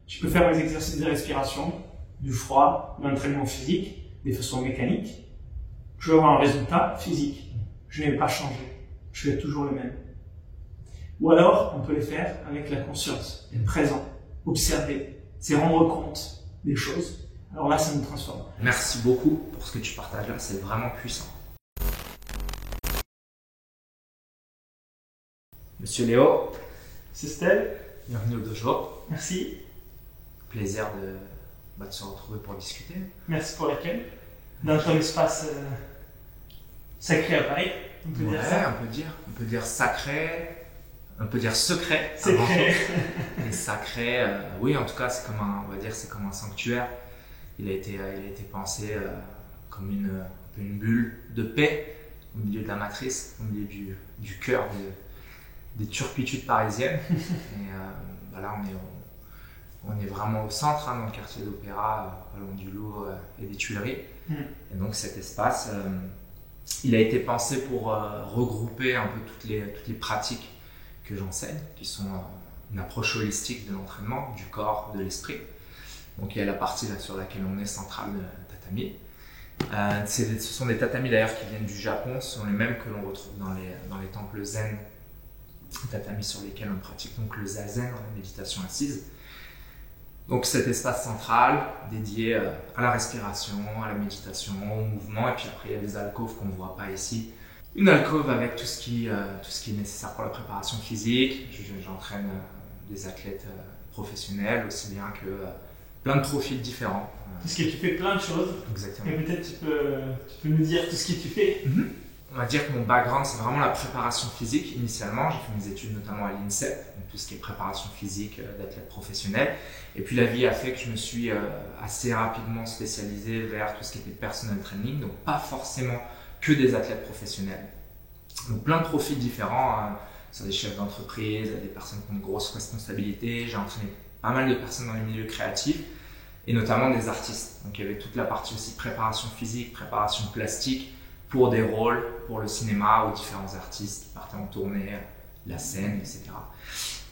Je peux faire mes exercices de respiration, du froid, de l'entraînement physique, de façon mécanique. Je vais avoir un résultat physique. Je ne vais pas changer. Je vais être toujours le même. Ou alors, on peut les faire avec la conscience, être présent, observer, c'est rendre compte des choses. Alors là, ça nous transforme. Merci beaucoup pour ce que tu partages là, c'est vraiment puissant. Monsieur Léo, C'est Stell. bienvenue au dojo. Merci. Plaisir de se retrouver pour discuter. Merci pour l'accueil. Dans ton espace sacré à Paris, on peut dire ça. On peut dire sacré, on peut dire secret. Secret. Et sacré, oui, en tout cas, c'est comme un sanctuaire. Il a été pensé comme une bulle de paix au milieu de la matrice, au milieu du cœur des turpitudes parisiennes. Et là, on est vraiment au centre, dans le quartier d'Opéra, pas loin du Louvre et des Tuileries. Et donc cet espace, il a été pensé pour regrouper un peu toutes les pratiques que j'enseigne, qui sont une approche holistique de l'entraînement, du corps, de l'esprit. Donc il y a la partie là, sur laquelle on est centrale, tatami. Ce sont des tatamis d'ailleurs qui viennent du Japon, ce sont les mêmes que l'on retrouve dans les temples zen, tatamis sur lesquels on pratique donc le zazen, la méditation assise. Donc cet espace central dédié à la respiration, à la méditation, au mouvement, et puis après il y a des alcôves qu'on ne voit pas ici. Une alcôve avec tout ce qui est nécessaire pour la préparation physique. J'entraîne des athlètes professionnels aussi bien que plein de profils différents. Parce que tu fais plein de choses. Exactement. Et peut-être tu peux nous dire tout ce que tu fais. On va dire que mon background, c'est vraiment la préparation physique. Initialement, j'ai fait mes études notamment à l'INSEP, donc tout ce qui est préparation physique d'athlètes professionnels. Et puis la vie a fait que je me suis assez rapidement spécialisé vers tout ce qui était personal training, donc pas forcément que des athlètes professionnels. Donc plein de profils différents, sur des chefs d'entreprise, des personnes qui ont de grosses responsabilités. J'ai entraîné pas mal de personnes dans les milieux créatifs et notamment des artistes. Donc il y avait toute la partie aussi préparation physique, préparation plastique, pour des rôles, pour le cinéma ou différents artistes qui partaient en tournée, la scène, etc.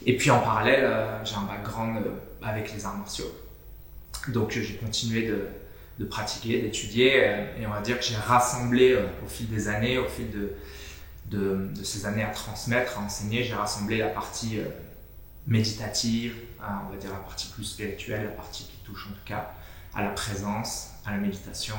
Et puis en parallèle, j'ai un background avec les arts martiaux. Donc j'ai continué de pratiquer, d'étudier et on va dire que j'ai rassemblé au fil des années, au fil de ces années à transmettre, à enseigner, j'ai rassemblé la partie méditative, on va dire la partie plus spirituelle, la partie qui touche en tout cas à la présence, à la méditation,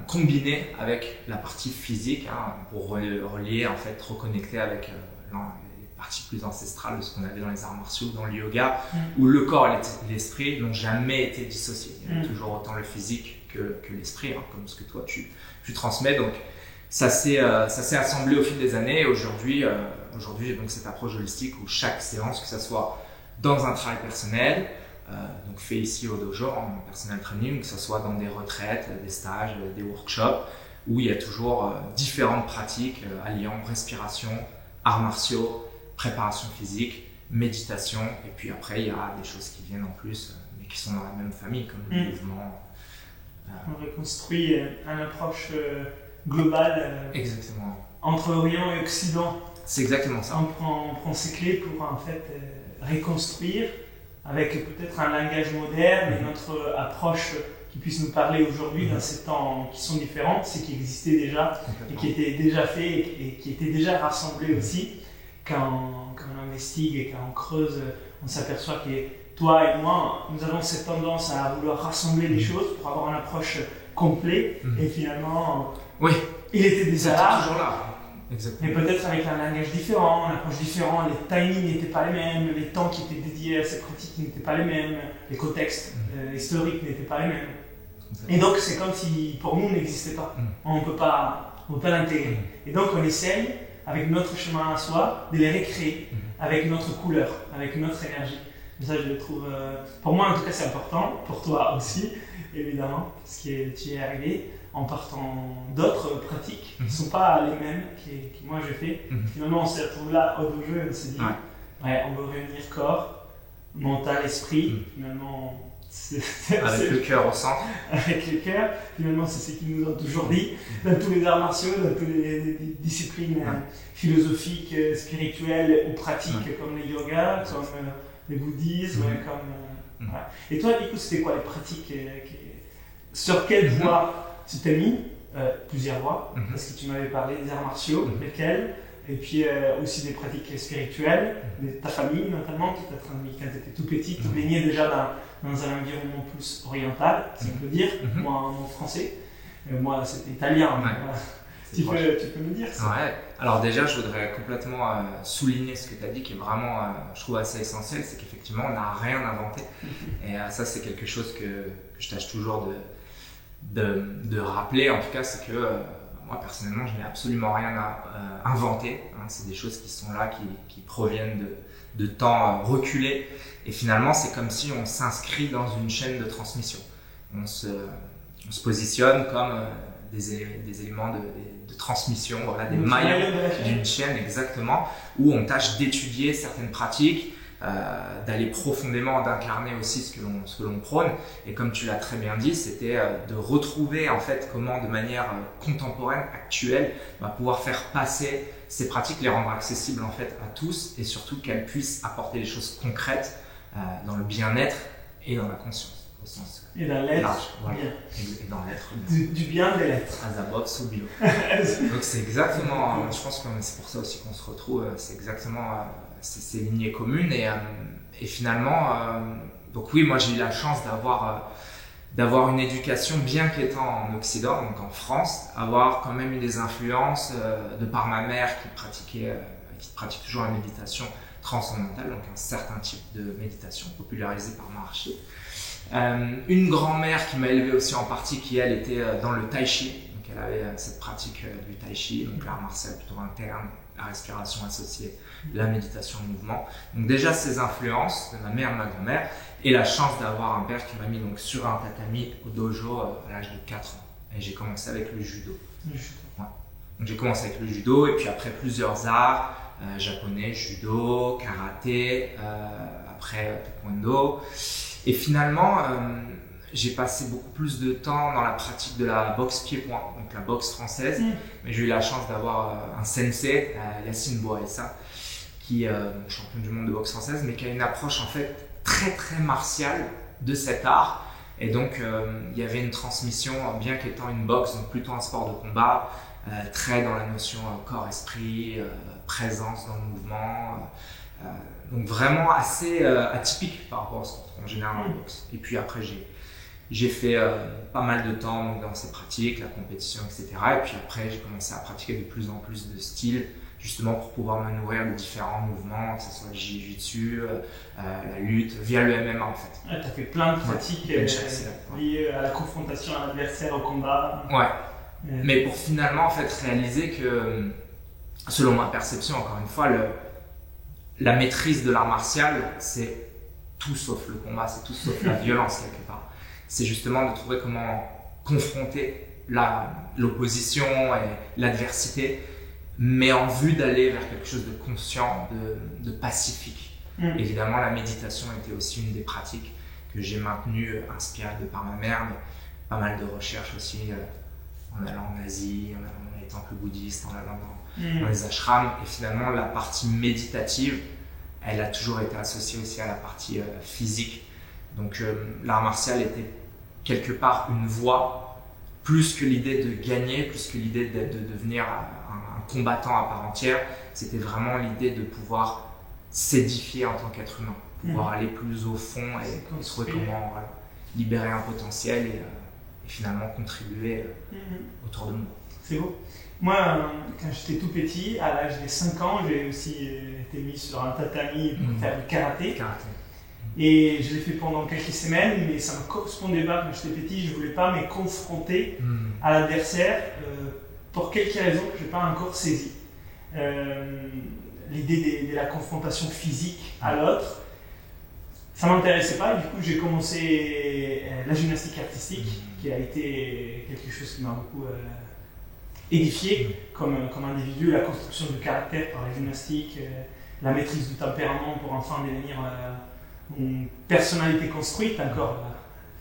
combiné avec la partie physique pour relier, en fait, reconnecter avec les parties plus ancestrales de ce qu'on avait dans les arts martiaux, dans le yoga, où le corps et l'esprit n'ont jamais été dissociés. Il y a toujours autant le physique que l'esprit, comme ce que toi tu transmets. Donc ça s'est assemblé au fil des années et aujourd'hui j'ai donc cette approche holistique où chaque séance, que ce soit dans un travail personnel, donc fait ici au dojo en personal training, que ce soit dans des retraites, des stages, des workshops, où il y a toujours différentes pratiques alliant respiration, arts martiaux, préparation physique, méditation, et puis après il y a des choses qui viennent en plus, mais qui sont dans la même famille, comme le mouvement. On reconstruit une approche globale Exactement. Entre Orient et Occident. C'est exactement ça. On prend ces clés pour en fait reconstruire avec peut-être un langage moderne et notre approche qui puisse nous parler aujourd'hui dans ces temps qui sont différents, c'est qui existait déjà et qui était déjà fait et qui était déjà rassemblé aussi. Quand on investigue et quand on creuse, on s'aperçoit que toi et moi, nous avons cette tendance à vouloir rassembler les choses pour avoir une approche complète et finalement, il était déjà là. Toujours là. Exactement. Mais peut-être avec un langage différent, une approche différente, les timings n'étaient pas les mêmes, les temps qui étaient dédiés à ces pratiques n'étaient pas les mêmes, les contextes historiques n'étaient pas les mêmes. Et donc c'est comme si pour nous n'existait pas. On ne peut pas l'intégrer. Et donc on essaye, avec notre chemin à soi, de les recréer avec notre couleur, avec notre énergie. Et ça je le trouve, pour moi en tout cas c'est important, pour toi aussi évidemment, parce que tu y es arrivé en partant d'autres pratiques qui ne sont pas les mêmes que moi j'ai fait. Finalement, on s'est retrouvé là au dojo et on s'est dit, on veut réunir corps, mental, esprit. Finalement, avec le cœur au centre. Avec le cœur. Finalement, c'est ce qu'ils nous ont toujours dit dans tous les arts martiaux, dans toutes les disciplines philosophiques, spirituelles ou pratiques comme le yoga, comme le bouddhisme, comme Voilà. Et toi, du coup, c'était quoi les pratiques sur quelle voie tu t'es mis? Plusieurs voies, parce que tu m'avais parlé des arts martiaux, lesquels, et puis aussi des pratiques spirituelles, de ta famille notamment, qui t'a transmis quand tu étais tout petit, tu baignais déjà dans un environnement plus oriental, si on peut dire, moi en français, moi c'était italien. Ouais. Voilà. Tu peux me dire ça? Ouais. Alors déjà, je voudrais complètement souligner ce que tu as dit, qui est vraiment, je trouve, assez essentiel, c'est qu'effectivement, on n'a rien inventé. Et ça, c'est quelque chose que je tâche toujours de rappeler, en tout cas, c'est que moi, personnellement, je n'ai absolument rien à inventer. Hein. C'est des choses qui sont là, qui proviennent de temps reculés. Et finalement, c'est comme si on s'inscrit dans une chaîne de transmission. On se positionne comme des éléments de transmission, voilà, des maillons d'une chaîne exactement, où on tâche d'étudier certaines pratiques, d'aller profondément, d'incarner aussi ce que l'on prône. Et comme tu l'as très bien dit, c'était de retrouver en fait comment de manière contemporaine, actuelle, on va pouvoir faire passer ces pratiques, les rendre accessibles en fait à tous, et surtout qu'elles puissent apporter des choses concrètes dans le bien-être et dans la conscience. Au sens et dans l'être, voilà. Et dans l'être. Du bien de l'être. Azabov sous bilo. Donc c'est exactement, je pense que c'est pour ça aussi qu'on se retrouve, c'est exactement ces lignées communes. Et finalement, donc oui, moi j'ai eu la chance d'avoir une éducation, bien qu'étant en Occident, donc en France, avoir quand même eu des influences de par ma mère qui pratique toujours la méditation transcendantale, donc un certain type de méditation popularisée par Maharishi. Une grand-mère qui m'a élevé aussi en partie, qui elle était dans le tai chi, donc elle avait cette pratique du tai chi, donc l'art martial plutôt interne, la respiration associée, la méditation en mouvement. Donc déjà ces influences de ma mère et de ma grand-mère, et la chance d'avoir un père qui m'a mis donc sur un tatami au dojo à l'âge de 4 ans. Et j'ai commencé avec le judo. Ouais. Donc j'ai commencé avec le judo, et puis après plusieurs arts, japonais, judo, karaté, après taekwondo. Et finalement, j'ai passé beaucoup plus de temps dans la pratique de la boxe pied-point, donc la boxe française. Mais j'ai eu la chance d'avoir un sensei, Yacine Bouaessa, qui est champion du monde de boxe française, mais qui a une approche en fait très très martiale de cet art. Et donc, il y avait une transmission, bien qu'étant une boxe, donc plutôt un sport de combat, très dans la notion corps-esprit, présence dans le mouvement. Donc vraiment assez atypique par rapport à ce qu'on trouve en général en boxe. Et puis après, j'ai fait pas mal de temps donc, dans ces pratiques, la compétition, etc. Et puis après, j'ai commencé à pratiquer de plus en plus de styles, justement pour pouvoir me nourrir de différents mouvements, que ce soit le jiu-jitsu, la lutte, via le MMA en fait. Tu as fait plein de pratiques liées à la confrontation à l'adversaire, au combat. Ouais. Mais pour finalement en fait réaliser que, selon ma perception, encore une fois, la maîtrise de l'art martial, c'est tout sauf le combat, c'est tout sauf la violence quelque part. C'est justement de trouver comment confronter l'opposition et l'adversité, mais en vue d'aller vers quelque chose de conscient, de pacifique. Évidemment, la méditation était aussi une des pratiques que j'ai maintenue, inspirée de par ma mère, mais pas mal de recherches aussi en allant en Asie, en allant dans les temples bouddhistes, en allant dans les ashrams. Et finalement, la partie méditative, elle a toujours été associée aussi à la partie physique. Donc l'art martial était quelque part une voie, plus que l'idée de gagner, plus que l'idée de devenir un combattant à part entière. C'était vraiment l'idée de pouvoir s'édifier en tant qu'être humain, pouvoir aller plus au fond et trouver comment libérer un potentiel et finalement contribuer autour de nous. C'est beau. Moi, quand j'étais tout petit, à l'âge de 5 ans, j'ai aussi été mis sur un tatami pour faire du karaté. Et je l'ai fait pendant quelques semaines, mais ça ne me correspondait pas quand j'étais petit. Je ne voulais pas me confronter à l'adversaire pour quelques raisons que je n'ai pas encore saisies. L'idée de la confrontation physique à l'autre, ça ne m'intéressait pas. Du coup, j'ai commencé la gymnastique artistique, qui a été quelque chose qui m'a beaucoup édifié comme individu, la construction du caractère par la gymnastique, la maîtrise du tempérament pour enfin devenir une personnalité construite. Encore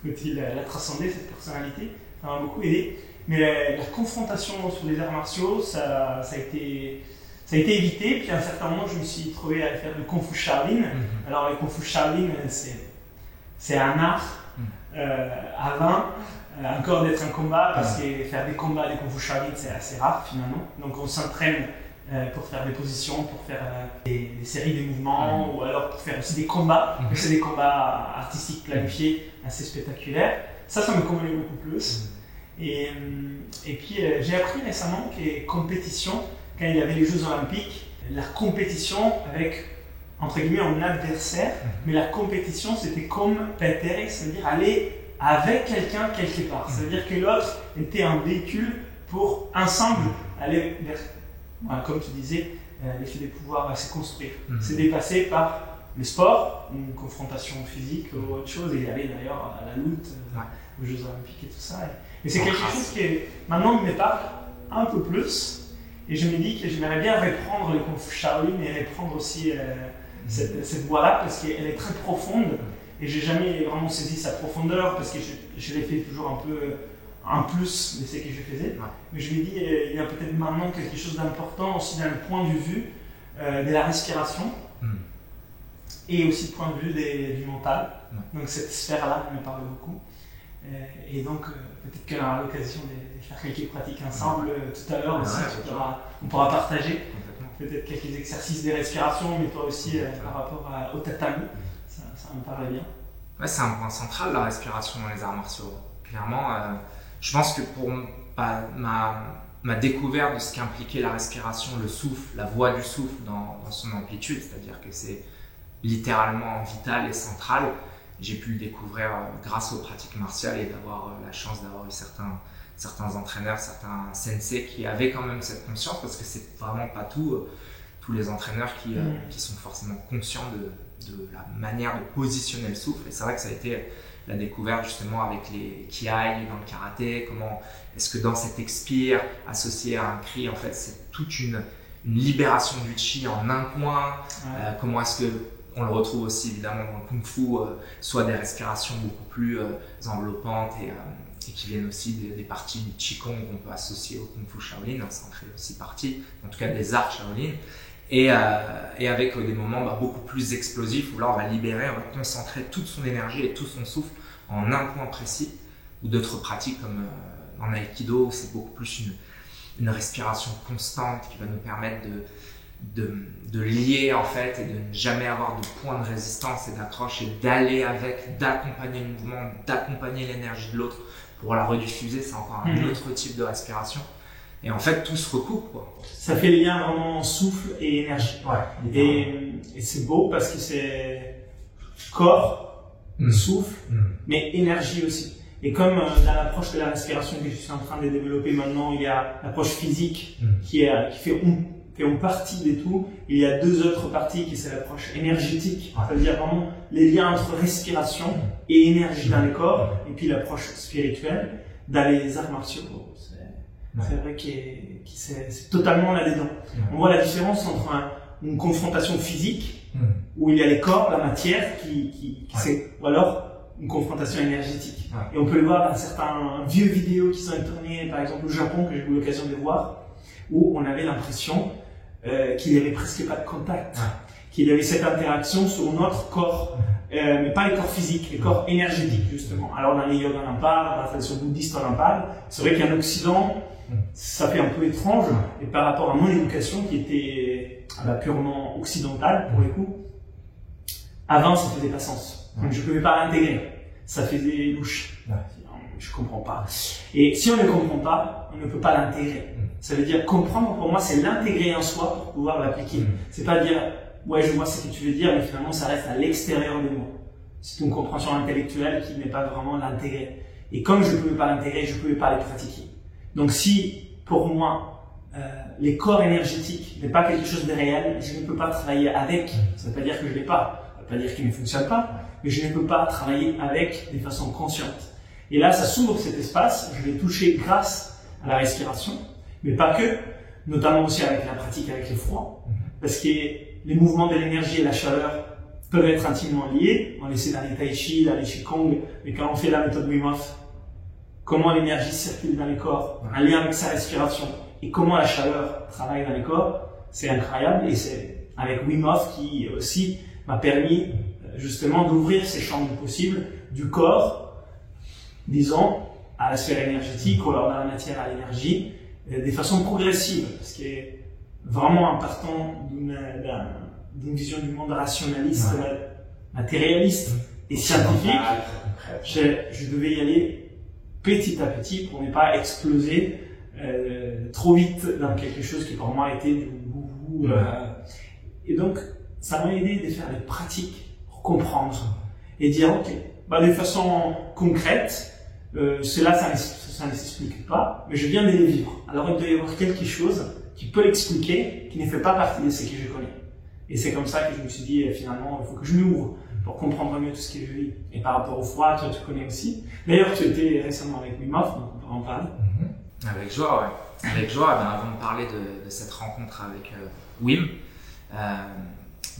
faut-il la transcender, cette personnalité. Ça m'a beaucoup aidé. Mais la confrontation sur les arts martiaux, ça a été évité. Puis à un certain moment, je me suis trouvé à faire le Kung Fu Shaolin. Alors le Kung Fu Shaolin, c'est un art avant encore d'être un combat, parce que faire des combats, des Kung Fu Shaolin, c'est assez rare finalement. Donc on s'entraîne pour faire des positions, pour faire des séries de mouvements, ou alors pour faire aussi des combats. C'est des combats artistiques planifiés, assez spectaculaires. Ça me convenait beaucoup plus. Et puis j'ai appris récemment que compétition, quand il y avait les Jeux Olympiques, la compétition avec, entre guillemets, un adversaire, mais la compétition c'était comme péter, c'est-à-dire aller avec quelqu'un quelque part. C'est-à-dire que l'autre était un véhicule pour ensemble aller vers, comme tu disais, l'effet des pouvoirs se construire. C'est dépassé par le sport, une confrontation physique ou autre chose, et il y avait d'ailleurs la lutte aux Jeux Olympiques et tout ça. Mais c'est quelque chose qui maintenant me parle un peu plus, et je me dis que j'aimerais bien reprendre le Kung Fu Shaolin et reprendre aussi cette voie-là, parce qu'elle est très profonde. Et j'ai jamais vraiment saisi sa profondeur, parce que je l'ai fait toujours un peu en plus de ce que je faisais. Mais je me dis, il y a peut-être maintenant quelque chose d'important aussi d'un point de vue de la respiration et aussi du point de vue du mental. Donc cette sphère-là me parle beaucoup. Et donc peut-être qu'on aura l'occasion de faire quelques pratiques ensemble tout à l'heure aussi. On pourra partager peut-être quelques exercices de respiration, mais toi aussi par rapport au tatami. Ça me paraît bien. Ouais, c'est un point central, la respiration dans les arts martiaux. Clairement, je pense que pour ma découverte de ce qu'impliquait la respiration, le souffle, la voix du souffle dans son amplitude, c'est-à-dire que c'est littéralement vital et central, j'ai pu le découvrir grâce aux pratiques martiales et d'avoir la chance d'avoir eu certains entraîneurs, certains sensei qui avaient quand même cette conscience, parce que c'est vraiment pas tous les entraîneurs qui sont forcément conscients de la manière de positionner le souffle. Et c'est vrai que ça a été la découverte justement avec les kiai dans le karaté, comment est-ce que dans cet expire associé à un cri, en fait c'est toute une libération du chi en un coin. Comment est-ce que on le retrouve aussi évidemment dans le kung fu, soit des respirations beaucoup plus enveloppantes et qui viennent aussi des parties du qigong qu'on peut associer au kung fu Shaolin, ça en fait aussi partie, en tout cas des arts Shaolin. Et avec des moments beaucoup plus explosifs où là on va libérer, on va concentrer toute son énergie et tout son souffle en un point précis, ou d'autres pratiques comme en Aïkido où c'est beaucoup plus une respiration constante qui va nous permettre de lier en fait et de ne jamais avoir de point de résistance et d'accroche et d'aller avec, d'accompagner le mouvement, d'accompagner l'énergie de l'autre pour la rediffuser. C'est encore un autre type de respiration. Et en fait, tout se recoupe, quoi. Ça fait le lien vraiment souffle et énergie. Et c'est beau parce que c'est corps, souffle, mais énergie aussi. Et comme dans l'approche de la respiration que je suis en train de développer maintenant, il y a l'approche physique qui fait une partie de tout. Il y a deux autres parties qui c'est l'approche énergétique, c'est-à-dire vraiment les liens entre respiration et énergie dans le corps, et puis l'approche spirituelle dans les arts martiaux. C'est vrai que c'est totalement là-dedans. On voit la différence entre une confrontation physique, où il y a les corps, la matière, ou alors une confrontation énergétique. Et on peut le voir dans certains vieux vidéos qui sont tournées, par exemple au Japon, que j'ai eu l'occasion de voir, où on avait l'impression qu'il n'y avait presque pas de contact, qu'il y avait cette interaction sur notre corps, mais pas les corps physiques, les corps énergétiques justement. Alors dans les yogas on en parle, dans la tradition bouddhiste on en parle. C'est vrai qu'en Occident, ça fait un peu étrange, et par rapport à mon éducation qui était purement occidentale pour le coup, avant ça faisait pas sens. Donc je ne pouvais pas l'intégrer, ça faisait louche. Je comprends pas. Et si on ne comprend pas, on ne peut pas l'intégrer. Ça veut dire comprendre, pour moi, c'est l'intégrer en soi pour pouvoir l'appliquer. C'est pas dire ouais, je vois ce que tu veux dire, mais finalement ça reste à l'extérieur de moi. C'est une compréhension intellectuelle qui n'est pas vraiment l'intégrer. Et comme je ne pouvais pas l'intégrer, je ne pouvais pas les pratiquer. Donc si, pour moi, les corps énergétiques n'est pas quelque chose de réel, je ne peux pas travailler avec. Ça ne veut pas dire que je ne l'ai pas, ça ne veut pas dire qu'il ne fonctionne pas, mais je ne peux pas travailler avec de façon consciente. Et là, ça s'ouvre cet espace, je l'ai touché grâce à la respiration, mais pas que, notamment aussi avec la pratique avec le froid, parce que les mouvements de l'énergie et la chaleur peuvent être intimement liés. On le sait dans les tai chi, dans les qigong, mais quand on fait la méthode Wim Hof, comment l'énergie circule dans les corps, en lien avec sa respiration, et comment la chaleur travaille dans les corps, c'est incroyable. Et c'est avec Wim Hof qui aussi m'a permis justement d'ouvrir ces champs de possibles du corps, disons, à la sphère énergétique ou alors de la matière à l'énergie, de façon progressive, ce qui est vraiment important d'une vision du monde rationaliste, matérialiste et scientifique. Je devais y aller petit à petit pour ne pas exploser trop vite dans quelque chose qui pour moi était du goût. Et donc, ça m'a aidé de faire des pratiques pour comprendre et dire, ok, de façon concrète, cela, ça ne s'explique pas, mais je viens de les vivre. Alors il doit y avoir quelque chose qui peut l'expliquer, qui ne fait pas partie de ce que je connais. Et c'est comme ça que je me suis dit, finalement, il faut que je m'ouvre pour comprendre mieux tout ce que je vis. Et par rapport au froid, toi, tu connais aussi. D'ailleurs, tu étais récemment avec Wim Hof, donc on peut en parler. Avec joie, ouais. Avec joie. Avant de parler de cette rencontre avec Wim,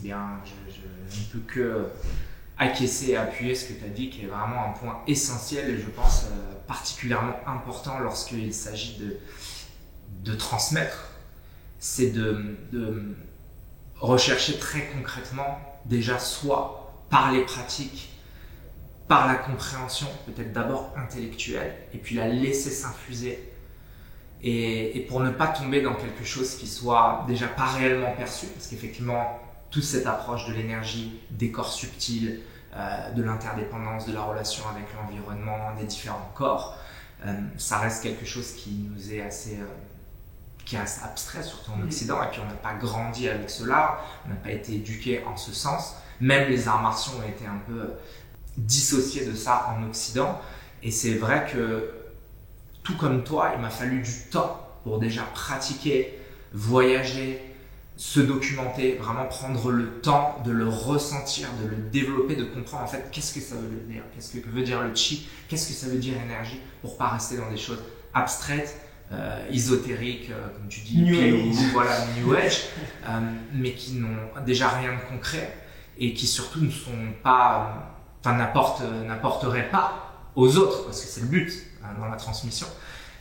bien, je ne peux que acquiescer et appuyer ce que tu as dit, qui est vraiment un point essentiel et je pense particulièrement important lorsqu'il s'agit de transmettre. C'est de rechercher très concrètement, déjà soit par les pratiques, par la compréhension, peut-être d'abord intellectuelle, et puis la laisser s'infuser. Et pour ne pas tomber dans quelque chose qui soit déjà pas réellement perçu, parce qu'effectivement, toute cette approche de l'énergie, des corps subtils, de l'interdépendance, de la relation avec l'environnement, des différents corps, ça reste quelque chose qui nous est assez qui reste abstrait, surtout en Occident, et puis on n'a pas grandi avec cela, on n'a pas été éduqué en ce sens. Même les arts martiaux ont été un peu dissociés de ça en Occident, et c'est vrai que tout comme toi, il m'a fallu du temps pour déjà pratiquer, voyager, se documenter, vraiment prendre le temps de le ressentir, de le développer, de comprendre en fait qu'est-ce que ça veut dire, qu'est-ce que veut dire le chi, qu'est-ce que ça veut dire énergie, pour pas rester dans des choses abstraites, ésotériques, comme tu dis, New Age, mais qui n'ont déjà rien de concret et qui surtout ne sont pas, n'apporteraient pas aux autres, parce que c'est le but dans la transmission.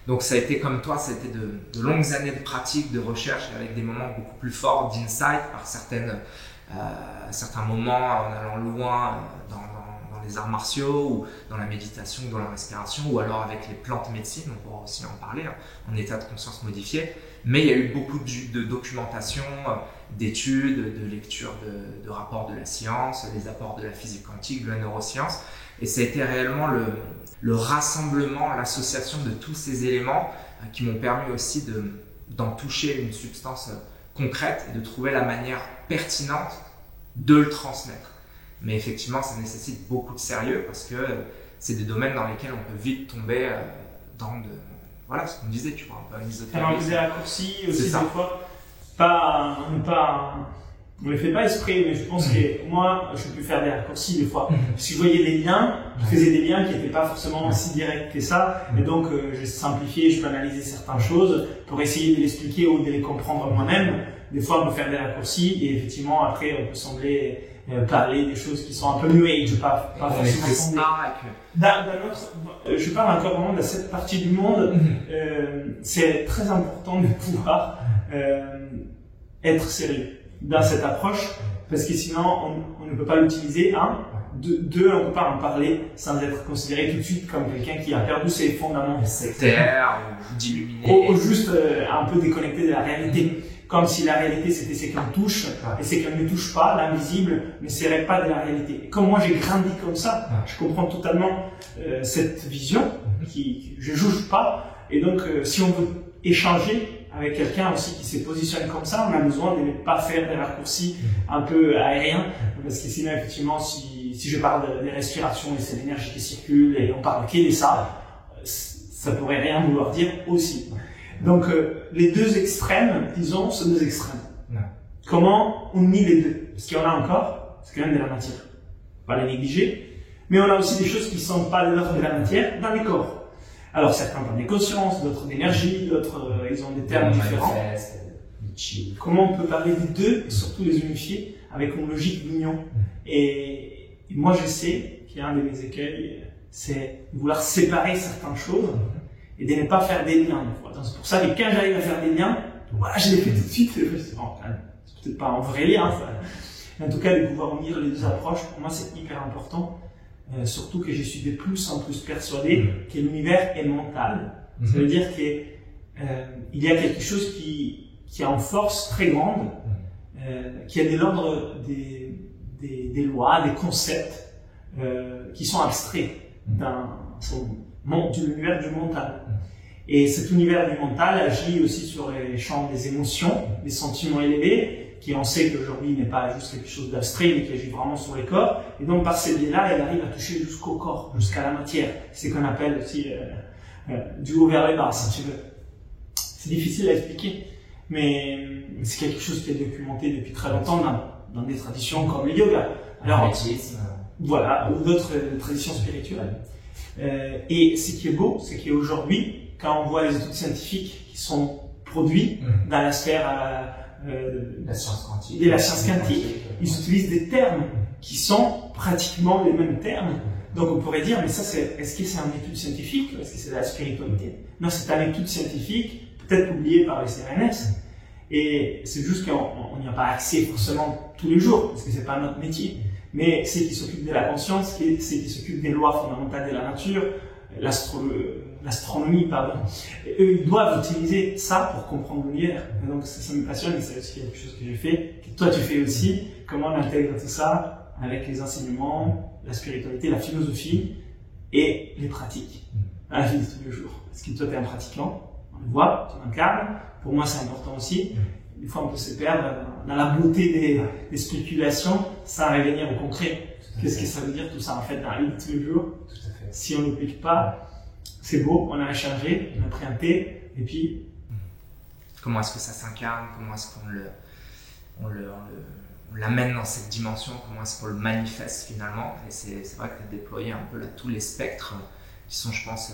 Donc ça a été comme toi, ça a été de longues années de pratique, de recherche, avec des moments beaucoup plus forts d'insight par certains moments en allant loin dans les arts martiaux ou dans la méditation ou dans la respiration, ou alors avec les plantes médecines, on pourra aussi en parler, en état de conscience modifié. Mais il y a eu beaucoup de documentation, d'études, de lecture de rapports de la science, des apports de la physique quantique, de la neuroscience. Et ça a été réellement le rassemblement, l'association de tous ces éléments qui m'ont permis aussi d'en toucher une substance concrète et de trouver la manière pertinente de le transmettre. Mais effectivement, ça nécessite beaucoup de sérieux parce que c'est des domaines dans lesquels on peut vite tomber dans voilà ce qu'on disait, tu vois, un peu un ésotérique. Alors, des raccourcis aussi des fois, on ne les fait pas exprès, mais je pense que moi, je peux faire des raccourcis des fois. Si je voyais des liens, je faisais des liens qui n'étaient pas forcément si directs que ça, et donc je simplifiais, je peux analyser certaines choses pour essayer de l'expliquer ou de les comprendre moi-même. Des fois, on peut faire des raccourcis, et effectivement, après, on peut sembler parler des choses qui sont un peu New Age, pas forcément je parle encore vraiment de cette partie du monde. C'est très important de pouvoir être sérieux dans cette approche, parce que sinon on ne peut pas l'utiliser. Deux, on ne peut pas en parler sans être considéré tout de suite comme quelqu'un qui a perdu ses fondements sectaires ou d'illuminé, ou juste un peu déconnecté de la réalité, comme si la réalité c'était ce qu'on touche, et ce qu'on ne touche pas, l'invisible, ne serait pas de la réalité. Et comme moi j'ai grandi comme ça, je comprends totalement cette vision, qui je juge pas, et donc si on veut échanger avec quelqu'un aussi qui se positionne comme ça, on a besoin de ne pas faire des raccourcis un peu aériens, parce que sinon effectivement si je parle des respirations et c'est l'énergie qui circule et on parle que de ça, ça pourrait rien vouloir dire aussi. Donc les deux extrêmes, disons, sont deux extrêmes. Comment on nie les deux? Parce qu'il y en a encore, c'est quand même de la matière, pas les négliger, mais on a aussi des choses qui ne sont pas de l'ordre de la matière dans les corps. Alors certains parlent des consciences, d'autres d'énergie, d'autres ils ont des termes différents. Comment on peut parler des deux et surtout les unifier avec une logique d'union? Et moi je sais qu'il y a un de mes écueils, c'est de vouloir séparer certaines choses et de ne pas faire des liens des fois. Donc c'est pour ça que quand j'arrive à faire des liens, voilà, je les fais tout de suite. C'est peut-être pas un vrai lien, ça. En tout cas, de pouvoir unir les deux approches, pour moi, c'est hyper important. Surtout que je suis de plus en plus persuadé que l'univers est mental. Ça veut dire qu'il y a quelque chose qui a une force très grande, qui a de l'ordre des lois, des concepts qui sont abstraits de l'univers du mental. Et cet univers du mental agit aussi sur les champs des émotions, des sentiments élevés, qui on sait qu'aujourd'hui n'est pas juste quelque chose d'abstrait, mais qui agit vraiment sur les corps. Et donc par ces biais-là, elle arrive à toucher jusqu'au corps, jusqu'à la matière. C'est ce qu'on appelle aussi du haut vers les bas, si tu veux. C'est difficile à expliquer, mais c'est quelque chose qui est documenté depuis très longtemps dans des traditions comme le yoga. Alors, voilà, ou d'autres traditions spirituelles. Et ce qui est beau, c'est qu'aujourd'hui, quand on voit les études scientifiques qui sont produites dans la sphère la science quantique, et la science quantique, ils utilisent des termes qui sont pratiquement les mêmes termes. Donc on pourrait dire, mais ça, est-ce que c'est une étude scientifique ou est-ce que c'est de la spiritualité? Non, c'est une étude scientifique, peut-être oubliée par les CRNS. Et c'est juste qu'on n'y a pas accès forcément tous les jours, parce que c'est pas notre métier. Mais ceux qui s'occupent de la conscience, ceux qui s'occupent des lois fondamentales de la nature, l'astronomie, pardon, eux, ils doivent utiliser ça pour comprendre l'univers. Donc ça me passionne et c'est aussi quelque chose que j'ai fait, que toi tu fais aussi, comment on intègre tout ça avec les enseignements, la spiritualité, la philosophie et les pratiques à la vie de tous les jours. Parce que toi tu es un pratiquant, on le voit, tu incarnes, pour moi c'est important aussi. Des fois on peut se perdre dans la beauté des spéculations sans revenir au concret. Qu'est-ce que ça veut dire tout ça en fait dans la vie de tous les jours? Si on ne l'applique pas, c'est beau, on a échangé, on a pris un thé, et puis... Comment est-ce que ça s'incarne? Comment est-ce qu'on l'amène dans cette dimension? Comment est-ce qu'on le manifeste finalement? Et c'est vrai que tu as déployé un peu là, tous les spectres qui sont, je pense,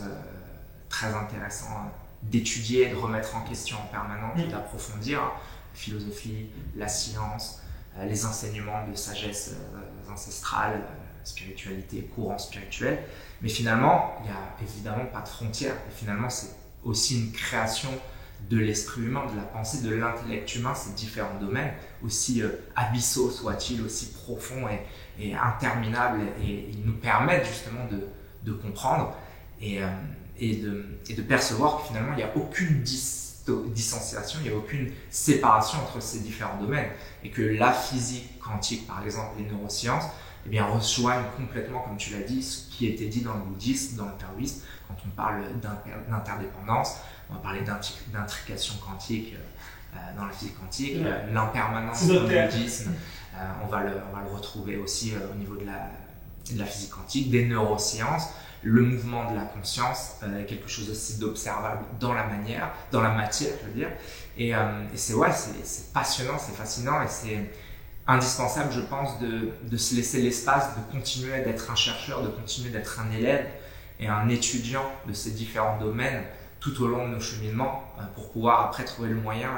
très intéressants d'étudier, de remettre en question en permanence, d'approfondir la philosophie, la science, les enseignements de sagesse ancestrale, spiritualité, courant spirituel. Mais finalement, il n'y a évidemment pas de frontières. Et finalement, c'est aussi une création de l'esprit humain, de la pensée, de l'intellect humain, ces différents domaines, aussi abyssaux soient-ils, aussi profonds et interminables, et ils nous permettent justement de comprendre et de percevoir que finalement, il n'y a aucune distanciation, il n'y a aucune séparation entre ces différents domaines, et que la physique quantique, par exemple, les neurosciences, eh bien, rejoignent complètement, comme tu l'as dit, ce qui était dit dans le bouddhisme, dans le taoïsme. Quand on parle d'interdépendance, on va parler d'intrication quantique dans la physique quantique, l'impermanence dans le bouddhisme, on va le retrouver aussi au niveau de la physique quantique, des neurosciences, le mouvement de la conscience, quelque chose aussi d'observable dans la matière, je veux dire. Et c'est passionnant, c'est fascinant, et c'est indispensable, je pense, de se laisser l'espace de continuer d'être un chercheur, de continuer d'être un élève et un étudiant de ces différents domaines tout au long de nos cheminements pour pouvoir après trouver le moyen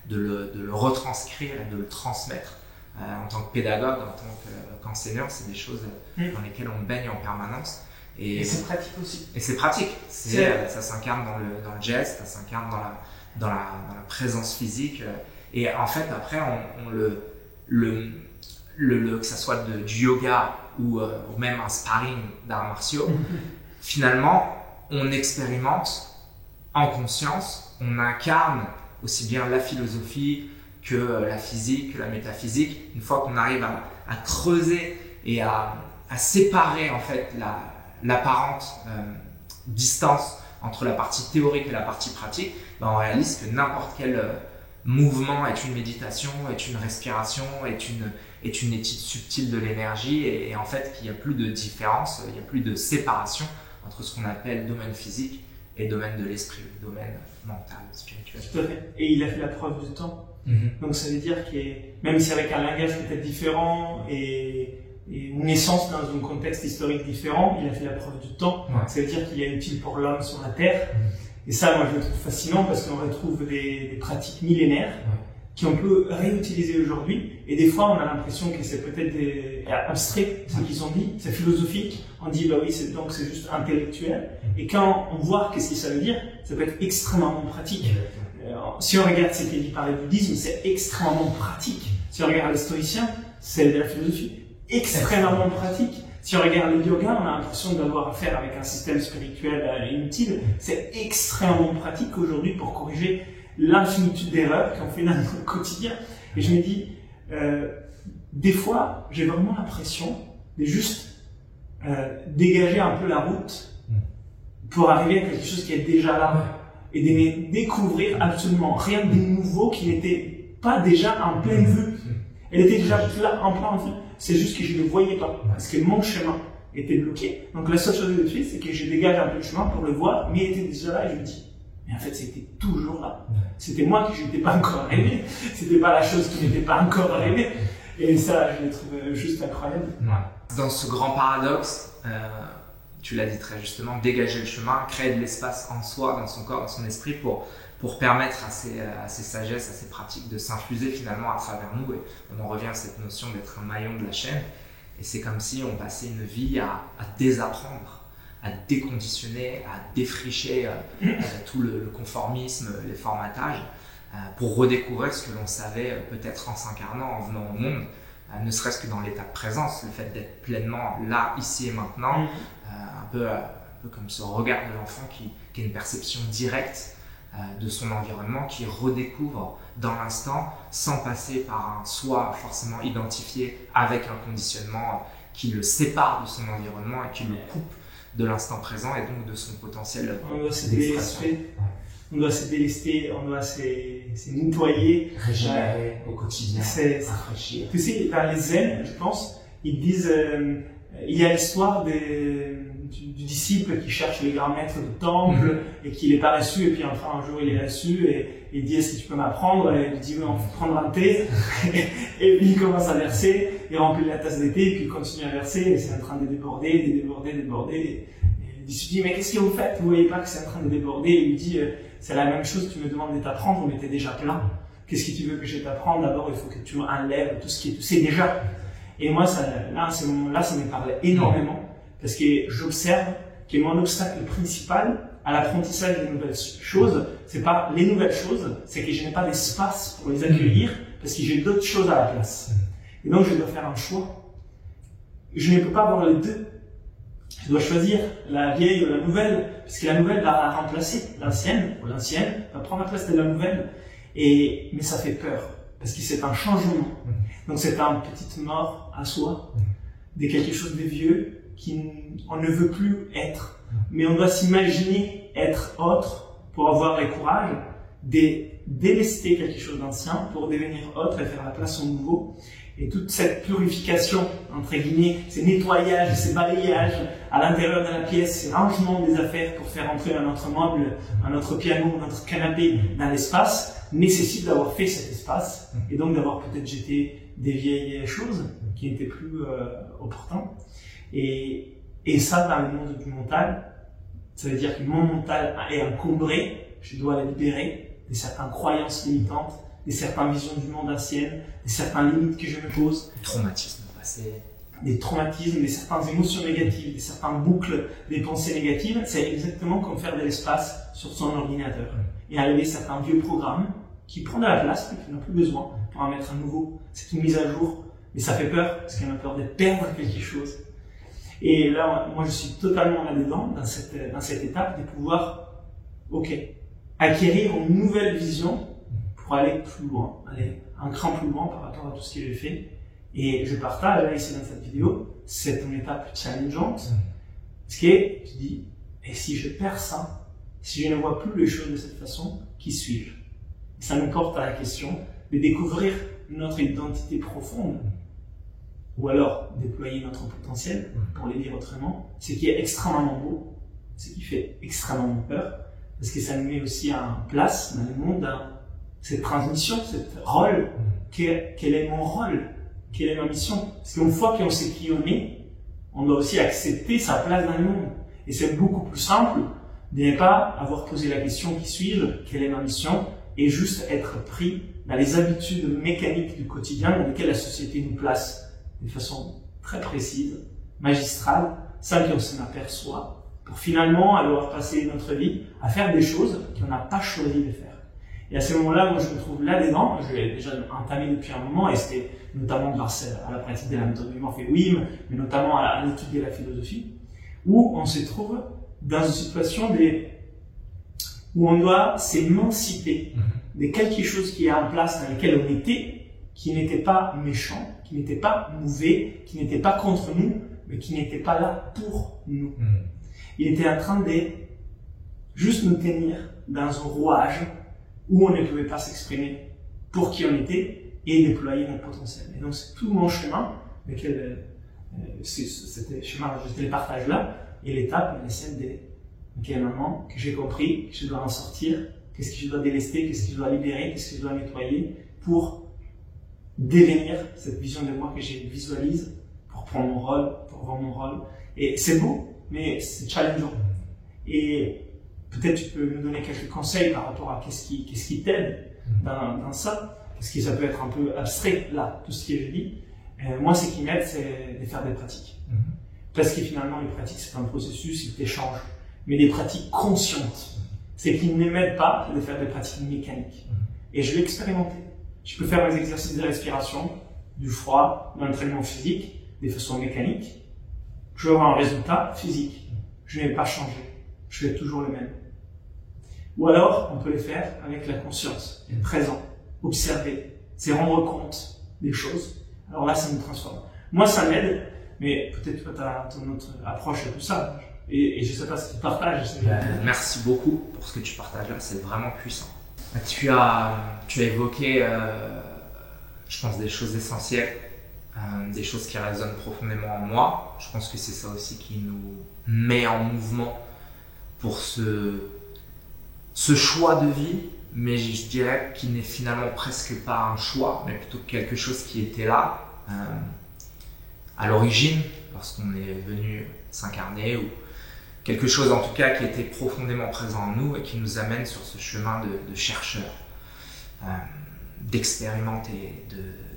de le retranscrire et de le transmettre. En tant que pédagogue, en tant qu'enseignant, c'est des choses dans lesquelles on baigne en permanence. Et c'est pratique aussi. Et c'est pratique. Ça s'incarne dans le geste, ça s'incarne dans la présence physique. Et en fait, après, que ça soit du yoga ou même un sparring d'arts martiaux, finalement, on expérimente en conscience, on incarne aussi bien la philosophie que la physique, que la métaphysique. Une fois qu'on arrive à creuser et à séparer en fait l'apparente distance entre la partie théorique et la partie pratique, on réalise que n'importe quel mouvement est une méditation, est une respiration, est une étude subtile de l'énergie, et en fait qu'il n'y a plus de différence, il n'y a plus de séparation entre ce qu'on appelle domaine physique et domaine de l'esprit, domaine mental, spirituel. Tout à fait. Et il a fait la preuve du temps. Donc ça veut dire que même si avec un langage peut-être différent et une naissance dans un contexte historique différent, il a fait la preuve du temps. Ça veut dire qu'il est utile pour l'homme sur la Terre. Et ça, moi, je le trouve fascinant parce qu'on retrouve des pratiques millénaires qu'on peut réutiliser aujourd'hui. Et des fois, on a l'impression que c'est peut-être abstrait, ce qu'ils ont dit, c'est philosophique. On dit, bah oui, donc c'est juste intellectuel. Et quand on voit qu'est-ce que ça veut dire, ça peut être extrêmement pratique. Si on regarde ce qui est dit par le bouddhisme, c'est extrêmement pratique. Si on regarde les stoïciens, c'est de la philosophie extrêmement pratique. Si on regarde le yoga, on a l'impression d'avoir affaire avec un système spirituel inutile. C'est extrêmement pratique aujourd'hui pour corriger l'infinitude d'erreurs qu'on fait dans notre quotidien. Et je me dis, des fois, j'ai vraiment l'impression de juste dégager un peu la route pour arriver à quelque chose qui est déjà là et de découvrir absolument rien de nouveau qui n'était pas déjà en pleine vue. Elle était déjà en plein vue. C'est juste que je ne le voyais pas parce que mon chemin était bloqué. Donc la seule chose que je fais, c'est que je dégage un peu le chemin pour le voir, mais il était déjà là et je me dis, mais en fait, c'était toujours là. C'était moi qui n'étais pas encore arrivé. C'était pas la chose qui n'était pas encore arrivée. Et ça, je le trouve juste incroyable. Dans ce grand paradoxe, tu l'as dit très justement, dégager le chemin, créer de l'espace en soi, dans son corps, dans son esprit pour permettre à ces sagesses, à ces pratiques de s'infuser finalement à travers nous. Et on en revient à cette notion d'être un maillon de la chaîne. Et c'est comme si on passait une vie à désapprendre, à déconditionner, à défricher tout le conformisme, les formatages, pour redécouvrir ce que l'on savait peut-être en s'incarnant, en venant au monde, ne serait-ce que dans l'état de présence, le fait d'être pleinement là, ici et maintenant, un peu comme ce regard de l'enfant qui a une perception directe de son environnement, qui redécouvre dans l'instant sans passer par un soi forcément identifié avec un conditionnement qui le sépare de son environnement et qui le coupe de l'instant présent et donc de son potentiel d'expression. On doit se délester, on doit se nettoyer, régénérer au quotidien, rafraîchir. Tu sais, dans les zen, je pense, ils disent, il y a l'histoire du disciple qui cherche le grand maître du temple et qui n'est pas reçu, et puis enfin un jour il est reçu et il dit, est-ce que tu peux m'apprendre? Et il dit, oui, on va prendre un thé. Et puis il commence à verser, il remplit la tasse de thé, et puis il continue à verser, et c'est en train de déborder. Et le disciple dit, mais qu'est-ce que vous faites? Vous voyez pas que c'est en train de déborder? Et il lui dit, c'est la même chose, tu me demandes de t'apprendre, mais t'es déjà plein. Qu'est-ce que tu veux que je t'apprenne? D'abord, il faut que tu enlèves tout ce qui est, tu sais déjà. Et moi, là, ce moment-là, ça me parlait énormément, parce que j'observe que mon obstacle principal à l'apprentissage des nouvelles choses, c'est pas les nouvelles choses, c'est que je n'ai pas d'espace pour les accueillir, parce que j'ai d'autres choses à la place. Et donc, je dois faire un choix. Je ne peux pas avoir les deux. Je dois choisir la vieille ou la nouvelle, parce que la nouvelle va remplacer l'ancienne, ou l'ancienne va prendre la place de la nouvelle. Mais ça fait peur, parce que c'est un changement. Donc c'est une petite mort à soi, de quelque chose de vieux qu'on ne veut plus être. Mais on doit s'imaginer être autre pour avoir le courage de délester quelque chose d'ancien pour devenir autre et faire la place au nouveau. Et toute cette purification, entre guillemets, ces nettoyages, ces balayages à l'intérieur de la pièce, ces rangements des affaires pour faire entrer un autre meuble, un autre piano, un autre canapé dans l'espace, nécessite d'avoir fait cet espace et donc d'avoir peut-être jeté des vieilles choses qui n'étaient plus opportunes. Et ça, dans le monde du mental, ça veut dire que mon mental est encombré, je dois le libérer de certaines croyances limitantes, de certaines visions du monde anciennes, de certaines limites que je me pose. Des traumatismes passés. Des traumatismes, de certaines émotions négatives, de certaines boucles des pensées négatives. C'est exactement comme faire de l'espace sur son ordinateur et enlever certains vieux programmes qui prennent de la place et qui n'ont plus besoin pour en mettre un nouveau. C'est une mise à jour, mais ça fait peur parce qu'on a peur de perdre quelque chose. Et là, moi, je suis totalement là-dedans, dans cette étape de pouvoir, acquérir une nouvelle vision pour aller plus loin, aller un cran plus loin par rapport à tout ce que j'ai fait. Et je partage là ici dans cette vidéo, c'est une étape challengeante, parce que tu dis, et si je perds ça, si je ne vois plus les choses de cette façon, qui suis-je? Ça nous porte à la question de découvrir notre identité profonde, ou alors déployer notre potentiel, pour le dire autrement, ce qui est extrêmement beau, ce qui fait extrêmement peur, parce que ça nous met aussi en place dans le monde, dans cette transmission, ce rôle, quel est mon rôle, quelle est ma mission. Parce qu'une fois qu'on sait qui on est, on doit aussi accepter sa place dans le monde. Et c'est beaucoup plus simple de ne pas avoir posé la question qui suis-je, quelle est ma mission, et juste être pris dans les habitudes mécaniques du quotidien dans lesquelles la société nous place de façon très précise, magistrale, sans qu'on s'en aperçoit, pour finalement avoir passé notre vie à faire des choses qu'on n'a pas choisi de faire. Et à ce moment-là, moi je me trouve là-dedans, je l'ai déjà entamé depuis un moment, et c'était notamment grâce à la pratique de la méthode Wim Hof et Wim, mais notamment à l'étude de la philosophie, où on se trouve dans une situation où on doit s'émanciper de quelque chose qui est en place dans lequel on était, qui n'était pas méchant, qui n'était pas mauvais, qui n'était pas contre nous, mais qui n'était pas là pour nous. Il était en train de juste nous tenir dans un rouage où on ne pouvait pas s'exprimer pour qui on était et déployer notre potentiel. Et donc c'est tout mon chemin, c'était le chemin, c'était le partage là, et l'étape est celle de ok, maintenant que j'ai compris que je dois en sortir, qu'est-ce que je dois délester, qu'est-ce que je dois libérer, qu'est-ce que je dois nettoyer pour devenir cette vision de moi que je visualise, pour prendre mon rôle, pour voir mon rôle. Et c'est beau, mais c'est challengeant. Et peut-être tu peux me donner quelques conseils par rapport à qu'est-ce qui t'aide dans ça, parce que ça peut être un peu abstrait là, tout ce que je dis. Moi, ce qui m'aide, c'est de faire des pratiques. Parce que finalement, les pratiques, c'est un processus qui t'échange, mais des pratiques conscientes. C'est qui ne m'aide pas de faire des pratiques mécaniques. Et je l'ai expérimenté. Je peux faire mes exercices de respiration, du froid, de l'entraînement physique, de façon mécanique. Je vais avoir un résultat physique. Je ne vais pas changer. Je vais être toujours le même. Ou alors, on peut les faire avec la conscience, être présent, observer, c'est rendre compte des choses. Alors là, ça me transforme. Moi, ça m'aide, mais peut-être que tu as ton autre approche à tout ça. Et je ne sais pas ce que tu partages. Merci beaucoup pour ce que tu partages là, c'est vraiment puissant. Tu as évoqué, je pense, des choses essentielles, des choses qui résonnent profondément en moi. Je pense que c'est ça aussi qui nous met en mouvement pour ce choix de vie, mais je dirais qu'il n'est finalement presque pas un choix, mais plutôt quelque chose qui était là à l'origine, lorsqu'on est venu s'incarner, ou quelque chose en tout cas qui était profondément présent en nous et qui nous amène sur ce chemin de chercheur, d'expérimenter,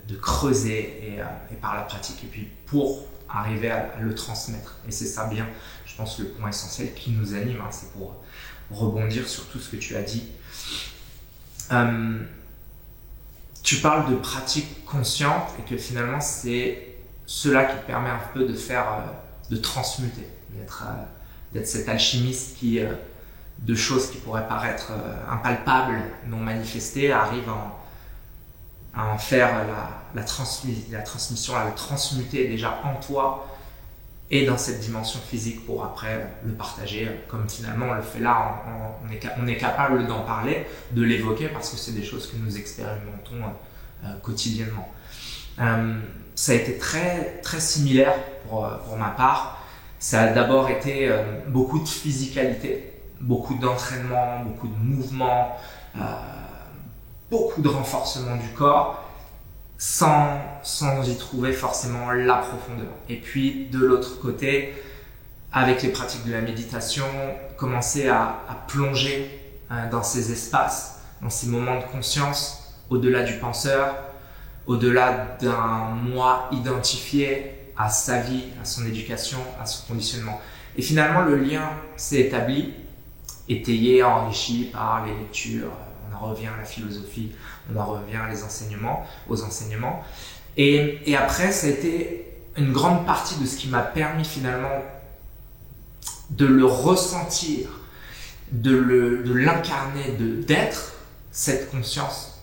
de creuser et par la pratique, et puis pour arriver à le transmettre. Et c'est ça bien, je pense, le point essentiel qui nous anime, hein, c'est pour rebondir sur tout ce que tu as dit. Tu parles de pratique consciente et que finalement c'est cela qui te permet un peu de transmuter, d'être cet alchimiste qui, de choses qui pourraient paraître impalpables, non manifestées, arrive à en faire la transmission, à le transmuter déjà en toi et dans cette dimension physique pour après le partager, comme finalement on le fait là, on est capable d'en parler, de l'évoquer parce que c'est des choses que nous expérimentons quotidiennement. Ça a été très, très similaire pour ma part. Ça a d'abord été beaucoup de physicalité, beaucoup d'entraînement, beaucoup de mouvements, beaucoup de renforcement du corps, sans y trouver forcément la profondeur. Et puis de l'autre côté, avec les pratiques de la méditation, commencer à plonger dans ces espaces, dans ces moments de conscience, au-delà du penseur, au-delà d'un moi identifié à sa vie, à son éducation, à son conditionnement. Et finalement, le lien s'est établi, étayé, enrichi par les lectures. On en revient à la philosophie, on en revient aux enseignements. Et après, ça a été une grande partie de ce qui m'a permis finalement de le ressentir, de l'incarner, d'être cette conscience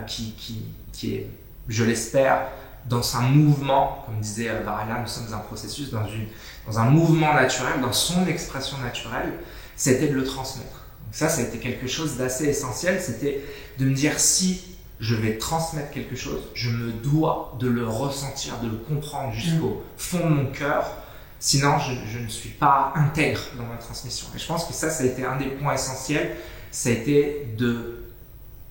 qui est, je l'espère, dans un mouvement, comme disait Varela, nous sommes un processus, dans un mouvement naturel, dans son expression naturelle, c'était de le transmettre. Donc ça a été quelque chose d'assez essentiel, c'était de me dire si je vais transmettre quelque chose, je me dois de le ressentir, de le comprendre jusqu'au fond de mon cœur, sinon je ne suis pas intègre dans ma transmission. Et je pense que ça a été un des points essentiels, ça a été de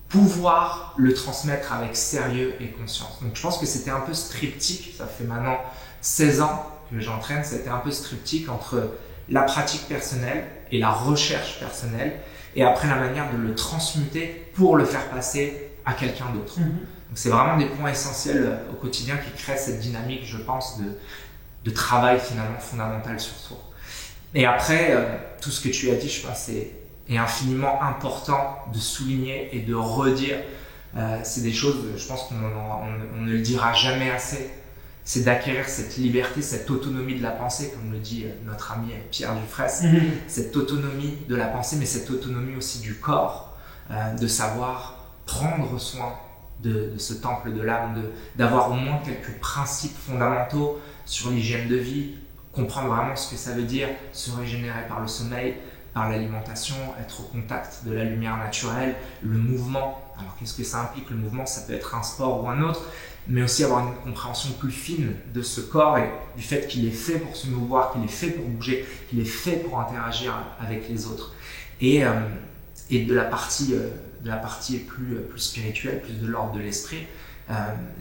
pouvoir le transmettre avec sérieux et conscience. Donc je pense que c'était un peu ce triptyque, ça fait maintenant 16 ans que j'entraîne, c'était un peu ce triptyque entre la pratique personnelle et la recherche personnelle, et après la manière de le transmuter pour le faire passer à quelqu'un d'autre. Donc c'est vraiment des points essentiels au quotidien qui créent cette dynamique, je pense, de travail finalement fondamental sur soi. Et après, tout ce que tu as dit, je pense, est infiniment important de souligner et de redire c'est des choses, je pense qu'on ne le dira jamais assez. C'est d'acquérir cette liberté, cette autonomie de la pensée, comme le dit notre ami Pierre Dufresne, cette autonomie de la pensée, mais cette autonomie aussi du corps, de savoir prendre soin de ce temple de l'âme, d'avoir au moins quelques principes fondamentaux sur l'hygiène de vie, comprendre vraiment ce que ça veut dire, se régénérer par le sommeil, par l'alimentation, être au contact de la lumière naturelle, le mouvement. Alors qu'est-ce que ça implique le mouvement? Ça peut être un sport ou un autre, mais aussi avoir une compréhension plus fine de ce corps et du fait qu'il est fait pour se mouvoir, qu'il est fait pour bouger, qu'il est fait pour interagir avec les autres. Et de la partie plus spirituelle, plus de l'ordre de l'esprit,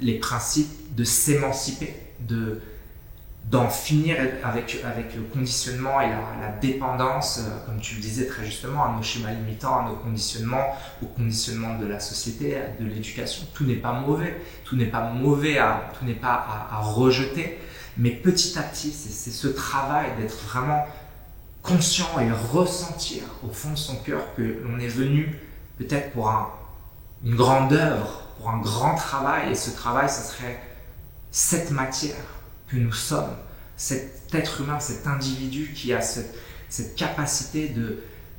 les principes de s'émanciper, d'en finir avec le conditionnement et la dépendance, comme tu le disais très justement, à nos schémas limitants, à nos conditionnements, au conditionnement de la société, de l'éducation. Tout n'est pas mauvais, tout n'est pas à rejeter, mais petit à petit, c'est ce travail d'être vraiment conscient et ressentir au fond de son cœur que l'on est venu peut-être pour une grande œuvre, pour un grand travail, et ce travail, ce serait cette matière que nous sommes, cet être humain, cet individu qui a cette capacité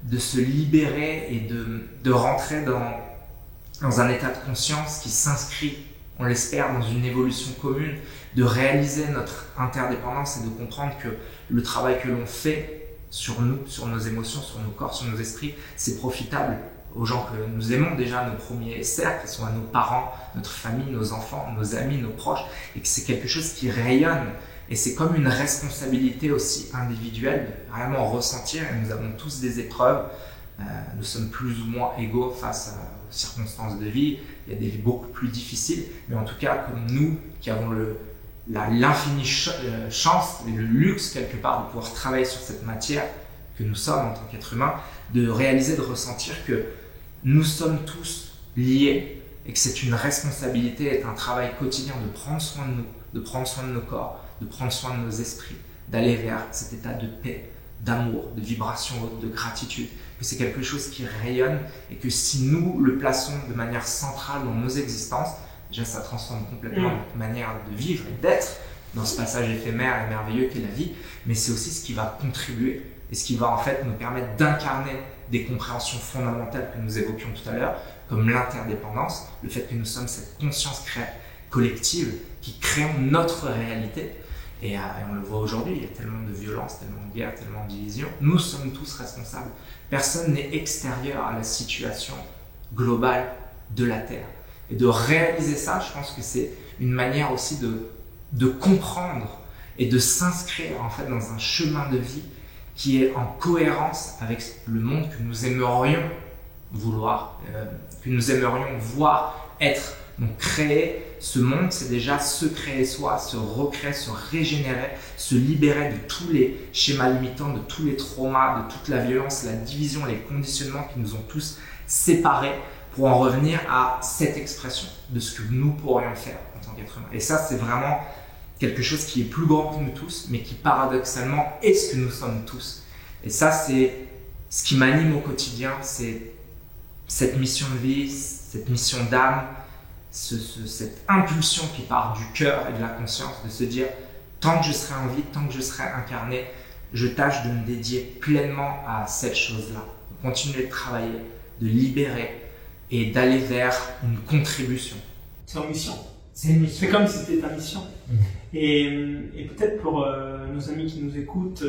de se libérer et de rentrer dans un état de conscience qui s'inscrit, on l'espère, dans une évolution commune, de réaliser notre interdépendance et de comprendre que le travail que l'on fait sur nous, sur nos émotions, sur nos corps, sur nos esprits, c'est profitable aux gens que nous aimons déjà, nos premiers cercles, qui sont à nos parents, notre famille, nos enfants, nos amis, nos proches, et que c'est quelque chose qui rayonne. Et c'est comme une responsabilité aussi individuelle de vraiment ressentir, et nous avons tous des épreuves, nous sommes plus ou moins égaux face aux circonstances de vie, il y a des vies beaucoup plus difficiles, mais en tout cas, comme nous qui avons l'infinie chance et le luxe quelque part de pouvoir travailler sur cette matière que nous sommes en tant qu'être humain, de réaliser, de ressentir que nous sommes tous liés et que c'est une responsabilité et un travail quotidien de prendre soin de nous, de prendre soin de nos corps, de prendre soin de nos esprits, d'aller vers cet état de paix, d'amour, de vibration haute, de gratitude, que c'est quelque chose qui rayonne et que si nous le plaçons de manière centrale dans nos existences, déjà ça transforme complètement notre manière de vivre et d'être dans ce passage éphémère et merveilleux qu'est la vie, mais c'est aussi ce qui va contribuer et ce qui va en fait nous permettre d'incarner des compréhensions fondamentales que nous évoquions tout à l'heure, comme l'interdépendance, le fait que nous sommes cette conscience collective qui créons notre réalité. Et on le voit aujourd'hui, il y a tellement de violence, tellement de guerre, tellement de division. Nous sommes tous responsables. Personne n'est extérieur à la situation globale de la Terre. Et de réaliser ça, je pense que c'est une manière aussi de comprendre et de s'inscrire en fait dans un chemin de vie qui est en cohérence avec le monde que nous aimerions vouloir, que nous aimerions voir être. Donc créer ce monde, c'est déjà se créer soi, se recréer, se régénérer, se libérer de tous les schémas limitants, de tous les traumas, de toute la violence, la division, les conditionnements qui nous ont tous séparés pour en revenir à cette expression de ce que nous pourrions faire en tant qu'être humain. Et ça, c'est vraiment quelque chose qui est plus grand que nous tous, mais qui paradoxalement est ce que nous sommes tous. Et ça, c'est ce qui m'anime au quotidien, c'est cette mission de vie, cette mission d'âme, cette impulsion qui part du cœur et de la conscience, de se dire tant que je serai en vie, tant que je serai incarné, je tâche de me dédier pleinement à cette chose-là, de continuer de travailler, de libérer et d'aller vers une contribution. C'est en mission. C'est comme si c'était ta mission. Et peut-être pour nos amis qui nous écoutent,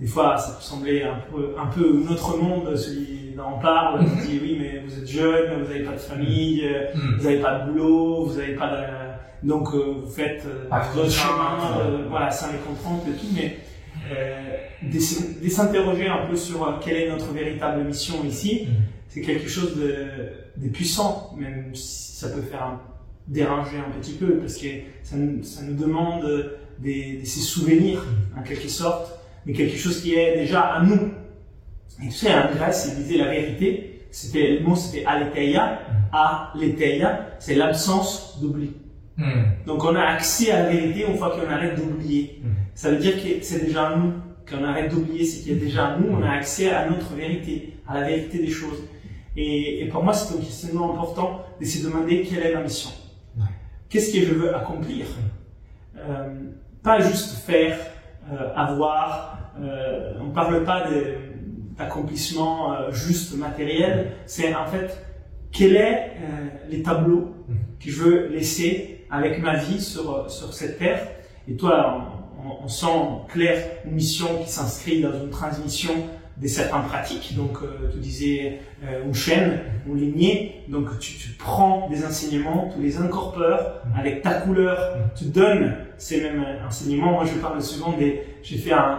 des fois ça peut sembler un peu notre monde, celui dont on parle, on dit oui mais vous êtes jeune, vous n'avez pas de famille, vous n'avez pas de boulot, vous n'avez pas de... Donc vous faites votre chemin, voilà, sans les contraintes et tout, mais de s'interroger un peu sur quelle est notre véritable mission ici, c'est quelque chose de puissant, même si ça peut faire déranger un petit peu, parce que ça nous demande de ces souvenirs, en quelque sorte, mais quelque chose qui est déjà à nous. Et tu sais, en Grèce, il disait la vérité, le mot c'était aletheia, c'est l'absence d'oubli. Donc on a accès à la vérité une fois qu'on arrête d'oublier. Ça veut dire que c'est déjà à nous, qu'on arrête d'oublier ce qui est déjà à nous, on a accès à notre vérité, à la vérité des choses. Et pour moi, c'est un questionnement important de se demander quelle est ma mission. Qu'est-ce que je veux accomplir? Pas juste faire, avoir. On ne parle pas d'accomplissement juste matériel. C'est en fait, quels sont les tableaux que je veux laisser avec ma vie sur cette terre. Et toi, on sent clair une mission qui s'inscrit dans une transmission de certaines pratiques. Donc, tu disais une chaîne, une lignée. Donc, tu prends des enseignements, tu les incorpores avec ta couleur, tu donnes ces mêmes enseignements. Moi, je parle souvent j'ai fait un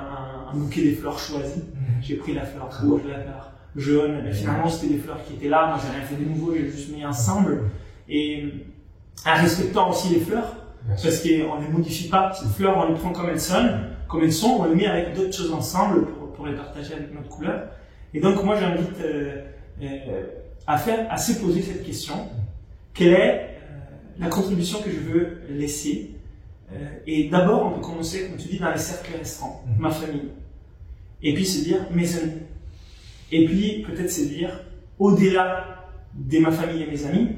bouquet des fleurs choisies. J'ai pris la fleur rouge, la fleur jaune. Et finalement, c'était des fleurs qui étaient là. Moi, j'ai rien fait de nouveau, j'ai juste mis ensemble. Et en respectant aussi les fleurs, parce qu'on ne les modifie pas. Ces fleurs, on les prend comme elles sont, on les met avec d'autres choses ensemble pour les partager avec notre couleur. Et donc, moi, j'invite à se poser cette question. Quelle est la contribution que je veux laisser? Et d'abord, on peut commencer, comme tu dis, dans les cercles restreints, ma famille. Et puis se dire mes amis. Et puis, peut-être se dire, au-delà de ma famille et mes amis,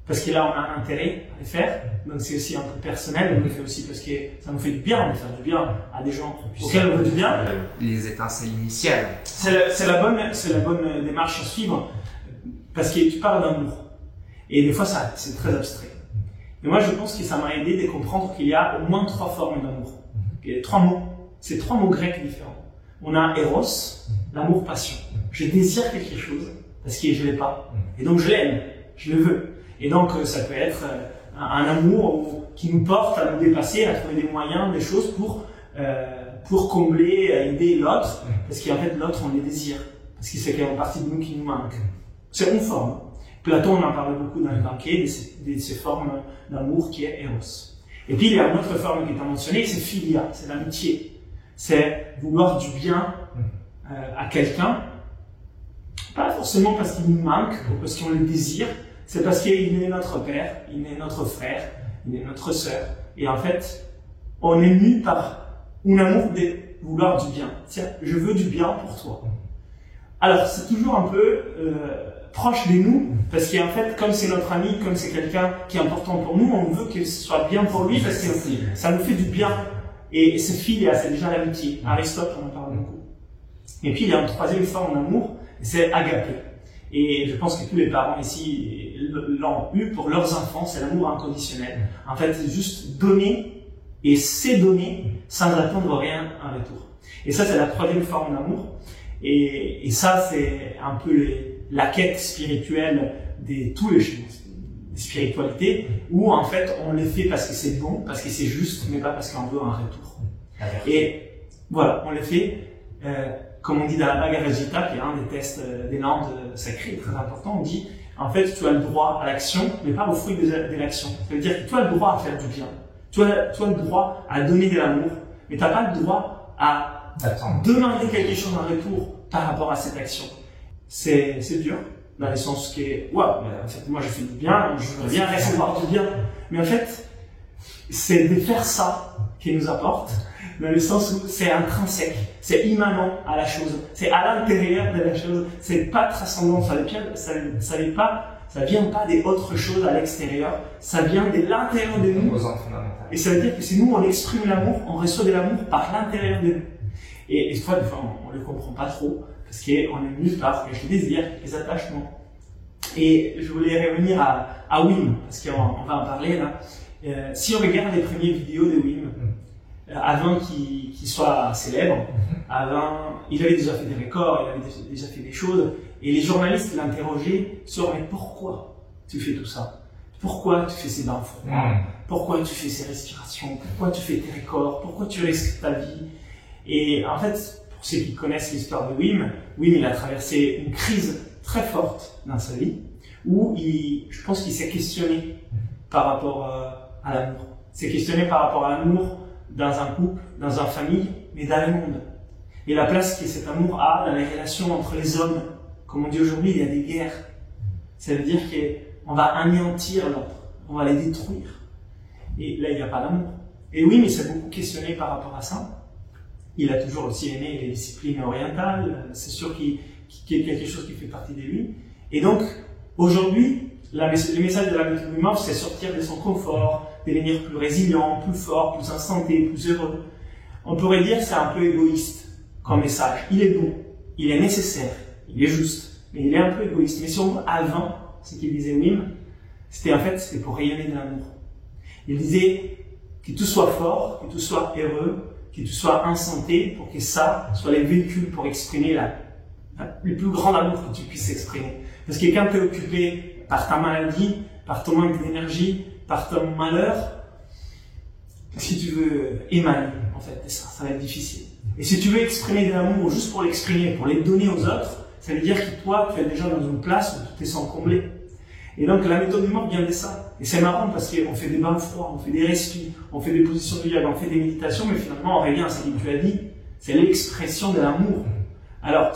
parce que là, on a un intérêt à les faire. Donc, c'est aussi un peu personnel. On le fait aussi parce que ça nous fait du bien. On veut faire du bien à des gens auxquels on veut du bien. Les étincelles initiales. C'est la bonne démarche à suivre. Parce que tu parles d'amour. Et des fois, c'est très abstrait. Mais moi, je pense que ça m'a aidé de comprendre qu'il y a au moins 3 formes d'amour. Il y a 3 mots. C'est 3 mots grecs différents. On a Eros, l'amour-passion. Je désire quelque chose parce que je ne l'ai pas. Et donc, je l'aime. Je le veux. Et donc, ça peut être un amour qui nous porte à nous dépasser, à trouver des moyens, des choses pour combler, aider l'autre, parce qu'en fait, l'autre, on les désire, parce que c'est une partie de nous qui nous manque. C'est une forme. Platon, on en parle beaucoup dans les banquets, de ces formes d'amour qui est Eros. Et puis, il y a une autre forme qui est mentionnée, c'est Philia, c'est l'amitié. C'est vouloir du bien à quelqu'un, pas forcément parce qu'il nous manque, ou parce qu'on le désire, c'est parce qu'il est notre père, il est notre frère, il est notre sœur. Et en fait, on est mu par un amour de vouloir du bien. Tiens, je veux du bien pour toi. Alors, c'est toujours un peu proche de nous, parce qu'en fait, comme c'est notre ami, comme c'est quelqu'un qui est important pour nous, on veut que ce soit bien pour lui, parce que ça nous fait du bien. Et ce philia, c'est déjà l'amitié. Aristote, on en parle beaucoup. Et puis, il y a une troisième forme d'amour, c'est agapé. Et je pense que tous les parents ici l'ont eu pour leurs enfants, c'est l'amour inconditionnel. En fait, c'est juste donner et c'est donner sans attendre rien en retour. Et ça, c'est la troisième forme d'amour. Et ça, c'est un peu la quête spirituelle de tous les chemins, des spiritualités, où en fait, on les fait parce que c'est bon, parce que c'est juste, mais pas parce qu'on veut un retour. Et voilà, on les fait, comme on dit dans la Bhagavad Gita, qui est un des tests des landes sacrées, très important, on dit, en fait, tu as le droit à l'action, mais pas au fruit de l'action. Ça veut dire que tu as le droit à faire du bien. Tu as le droit à donner de l'amour, mais tu n'as pas le droit à demander quelque chose en retour par rapport à cette action. C'est dur, dans le sens que, en fait, moi je fais du bien, je veux bien recevoir du bien. Mais en fait, c'est de faire ça qui nous apporte, dans le sens où c'est intrinsèque, c'est immanent à la chose, c'est à l'intérieur de la chose, c'est pas transcendant, ça vient pas des autres choses à l'extérieur, ça vient de l'intérieur de nous. Et ça veut dire que si nous on exprime l'amour, on reçoit de l'amour par l'intérieur de nous. Et des fois, on ne le comprend pas trop, parce qu'on est mu par les désirs, les attachements. Et je voulais revenir à Wim, parce qu'on va en parler là. Si on regarde les premières vidéos de Wim, avant qu'il soit célèbre, il avait déjà fait des records, il avait déjà fait des choses, et les journalistes l'interrogeaient sur mais pourquoi tu fais tout ça? Pourquoi tu fais ces bains froids? Pourquoi tu fais ces respirations? Pourquoi tu fais tes records? Pourquoi tu risques ta vie? Et en fait, pour ceux qui connaissent l'histoire de Wim, il a traversé une crise très forte dans sa vie, où je pense qu'il s'est questionné par rapport à l'amour. Il s'est questionné par rapport à l'amour dans un couple, dans une famille, mais dans le monde. Et la place que cet amour a dans les relations entre les hommes. Comme on dit aujourd'hui, il y a des guerres. Ça veut dire qu'on va anéantir l'autre, on va les détruire. Et là, il n'y a pas d'amour. Et oui, mais il s'est beaucoup questionné par rapport à ça. Il a toujours aussi aimé les disciplines orientales. C'est sûr qu'il y a quelque chose qui fait partie de lui. Et donc, aujourd'hui, le message de la méthode Wim Hof, c'est sortir de son confort, devenir plus résilient, plus fort, plus instanté, plus heureux. On pourrait dire que c'est un peu égoïste comme message. Il est bon, il est nécessaire, il est juste, mais il est un peu égoïste. Mais si on veut, avant, ce qu'il disait Wim, c'était pour rayonner de l'amour. Il disait que tout soit fort, que tout soit heureux, que tout soit instanté, pour que ça soit les véhicules pour exprimer le plus grand amour que tu puisses exprimer. Parce que quand tu es occupé par ta maladie, par ton manque d'énergie, par ton malheur, si tu veux émaner, en fait, ça va être difficile. Et si tu veux exprimer de l'amour juste pour l'exprimer, pour les donner aux autres, ça veut dire que toi, tu es déjà dans une place où tu te sens comblé. Et donc, la méthode Wim Hof vient de ça. Et c'est marrant parce qu'on fait des bains froids, on fait des respires, on fait des positions de yoga, on fait des méditations, mais finalement, on revient à ce que tu as dit, c'est l'expression de l'amour. Alors,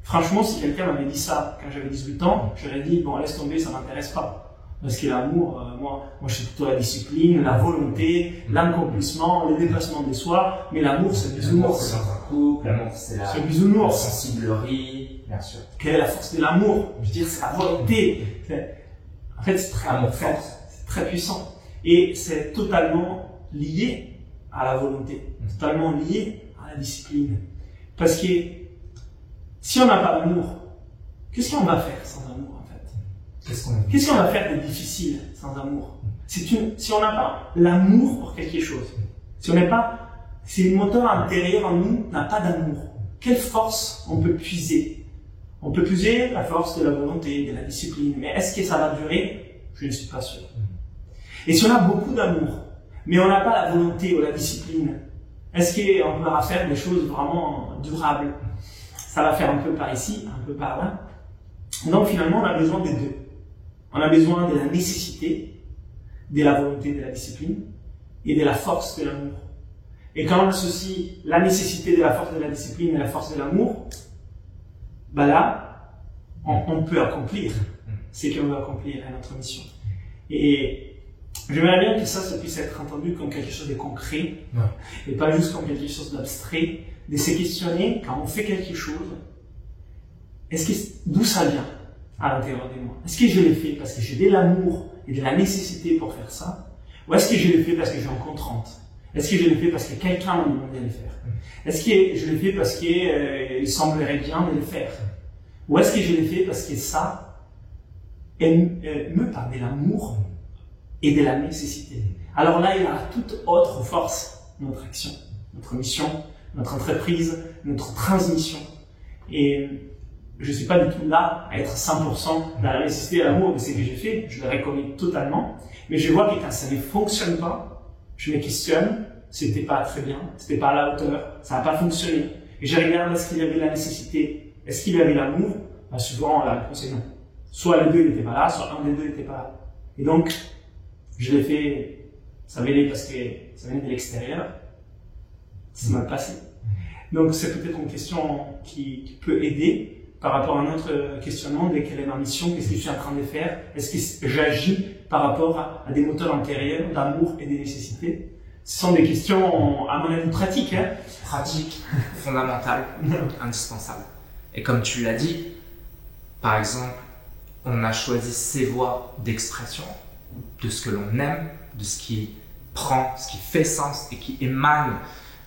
franchement, si quelqu'un m'avait dit ça quand j'avais 18 ans, j'aurais dit, bon, laisse tomber, ça m'intéresse pas. Parce que l'amour, moi, je suis plutôt la discipline, la volonté, l'accomplissement, le dépassement des soi. Mais l'amour, c'est le bisounours. C'est dans un couple, l'amour, c'est la sensiblerie, bien sûr. Quelle est la force de l'amour? Je veux dire, c'est la volonté. En fait, c'est très puissant. Et c'est totalement lié à la volonté, totalement lié à la discipline. Parce que si on n'a pas d'amour, qu'est-ce qu'on va faire sans amour? Qu'est-ce qu'on va faire de difficile sans amour? Si on n'a pas l'amour pour quelque chose, si le moteur intérieur en nous n'a pas d'amour, quelle force on peut puiser? On peut puiser la force de la volonté, de la discipline, mais est-ce que ça va durer? Je ne suis pas sûr. Et si on a beaucoup d'amour, mais on n'a pas la volonté ou la discipline, est-ce qu'on pourra faire des choses vraiment durables? Ça va faire un peu par ici, un peu par là. Donc finalement, on a besoin des deux. On a besoin de la nécessité, de la volonté, de la discipline et de la force de l'amour. Et quand on associe la nécessité de la force de la discipline et la force de l'amour, ben là, on peut accomplir ce qu'on veut accomplir à notre mission. Et j'aimerais bien que ça puisse être entendu comme quelque chose de concret et pas juste comme quelque chose d'abstrait, de se questionner quand on fait quelque chose, d'où ça vient à l'intérieur de moi? Est-ce que je l'ai fait parce que j'ai de l'amour et de la nécessité pour faire ça? Ou est-ce que je l'ai fait parce que j'ai en contrainte? Est-ce que je l'ai fait parce que quelqu'un m'a demandé de le faire? Est-ce que je l'ai fait parce qu'il semblerait bien de le faire? Ou est-ce que je l'ai fait parce que ça me parle de l'amour et de la nécessité? Alors là, il y a toute autre force, notre action, notre mission, notre entreprise, notre transmission. Et je ne suis pas du tout là à être 100% dans la nécessité et l'amour de ce que j'ai fait, je le reconnais totalement, mais je vois que quand ça ne fonctionne pas, je me questionne, c'était pas très bien, c'était pas à la hauteur, ça n'a pas fonctionné. Et je regarde est-ce qu'il y avait la nécessité, est-ce qu'il y avait l'amour? Ben souvent la réponse est non. Soit les deux n'étaient pas là, soit un des deux n'était pas là. Et donc, je l'ai fait, ça venait parce que ça venait de l'extérieur, ça m'a passé. Donc c'est peut-être une question qui peut aider par rapport à notre questionnement de quelle est ma mission, qu'est-ce que je suis en train de faire, est-ce que j'agis par rapport à des moteurs intérieurs d'amour et de nécessité. Ce sont des questions, à mon avis, pratiques. Pratiques, fondamentales, indispensables. Et comme tu l'as dit, par exemple, on a choisi ces voies d'expression de ce que l'on aime, de ce qui ce qui fait sens et qui émane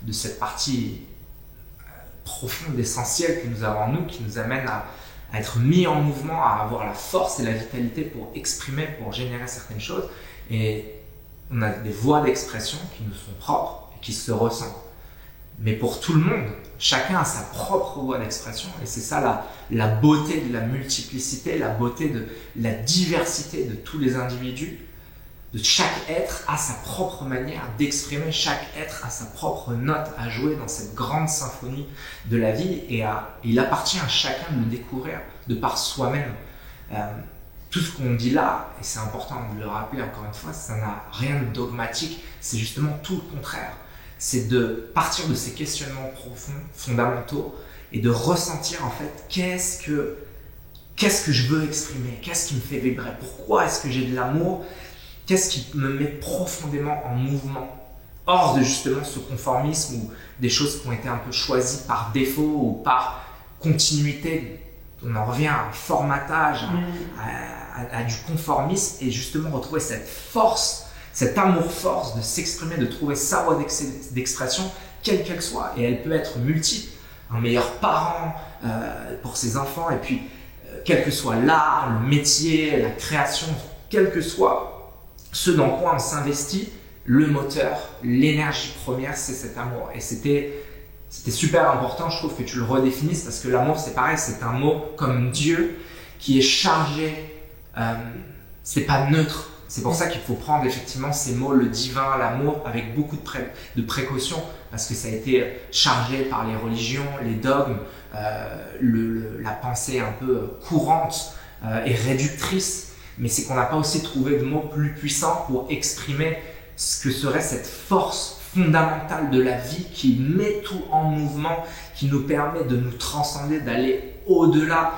de cette partie profonde, essentielle que nous avons en nous, qui nous amène à être mis en mouvement, à avoir la force et la vitalité pour exprimer, pour générer certaines choses. Et on a des voies d'expression qui nous sont propres et qui se ressemblent. Mais pour tout le monde, chacun a sa propre voie d'expression. Et c'est ça la beauté de la multiplicité, la beauté de la diversité de tous les individus. De chaque être a sa propre manière d'exprimer, chaque être a sa propre note à jouer dans cette grande symphonie de la vie et il appartient à chacun de le découvrir de par soi-même. Tout ce qu'on dit là, et c'est important de le rappeler encore une fois, ça n'a rien de dogmatique, c'est justement tout le contraire. C'est de partir de ces questionnements profonds, fondamentaux et de ressentir en fait qu'est-ce que je veux exprimer, qu'est-ce qui me fait vibrer, pourquoi est-ce que j'ai de l'amour. Qu'est-ce qui me met profondément en mouvement, hors de justement ce conformisme ou des choses qui ont été un peu choisies par défaut ou par continuité on en revient à un formatage, à du conformisme, et justement retrouver cette force, cet amour-force de s'exprimer, de trouver sa voie d'expression, quelle qu'elle soit, et elle peut être multiple. Un meilleur parent pour ses enfants, et puis quel que soit l'art, le métier, la création, quel que soit ce dans quoi on s'investit, le moteur, l'énergie première, c'est cet amour. Et c'était super important, je trouve, que tu le redéfinisses, parce que l'amour, c'est pareil, c'est un mot comme Dieu qui est chargé, c'est pas neutre. C'est pour ça qu'il faut prendre effectivement ces mots, le divin, l'amour, avec beaucoup de précautions, parce que ça a été chargé par les religions, les dogmes, la pensée un peu courante et réductrice. Mais c'est qu'on n'a pas aussi trouvé de mots plus puissants pour exprimer ce que serait cette force fondamentale de la vie qui met tout en mouvement, qui nous permet de nous transcender, d'aller au-delà.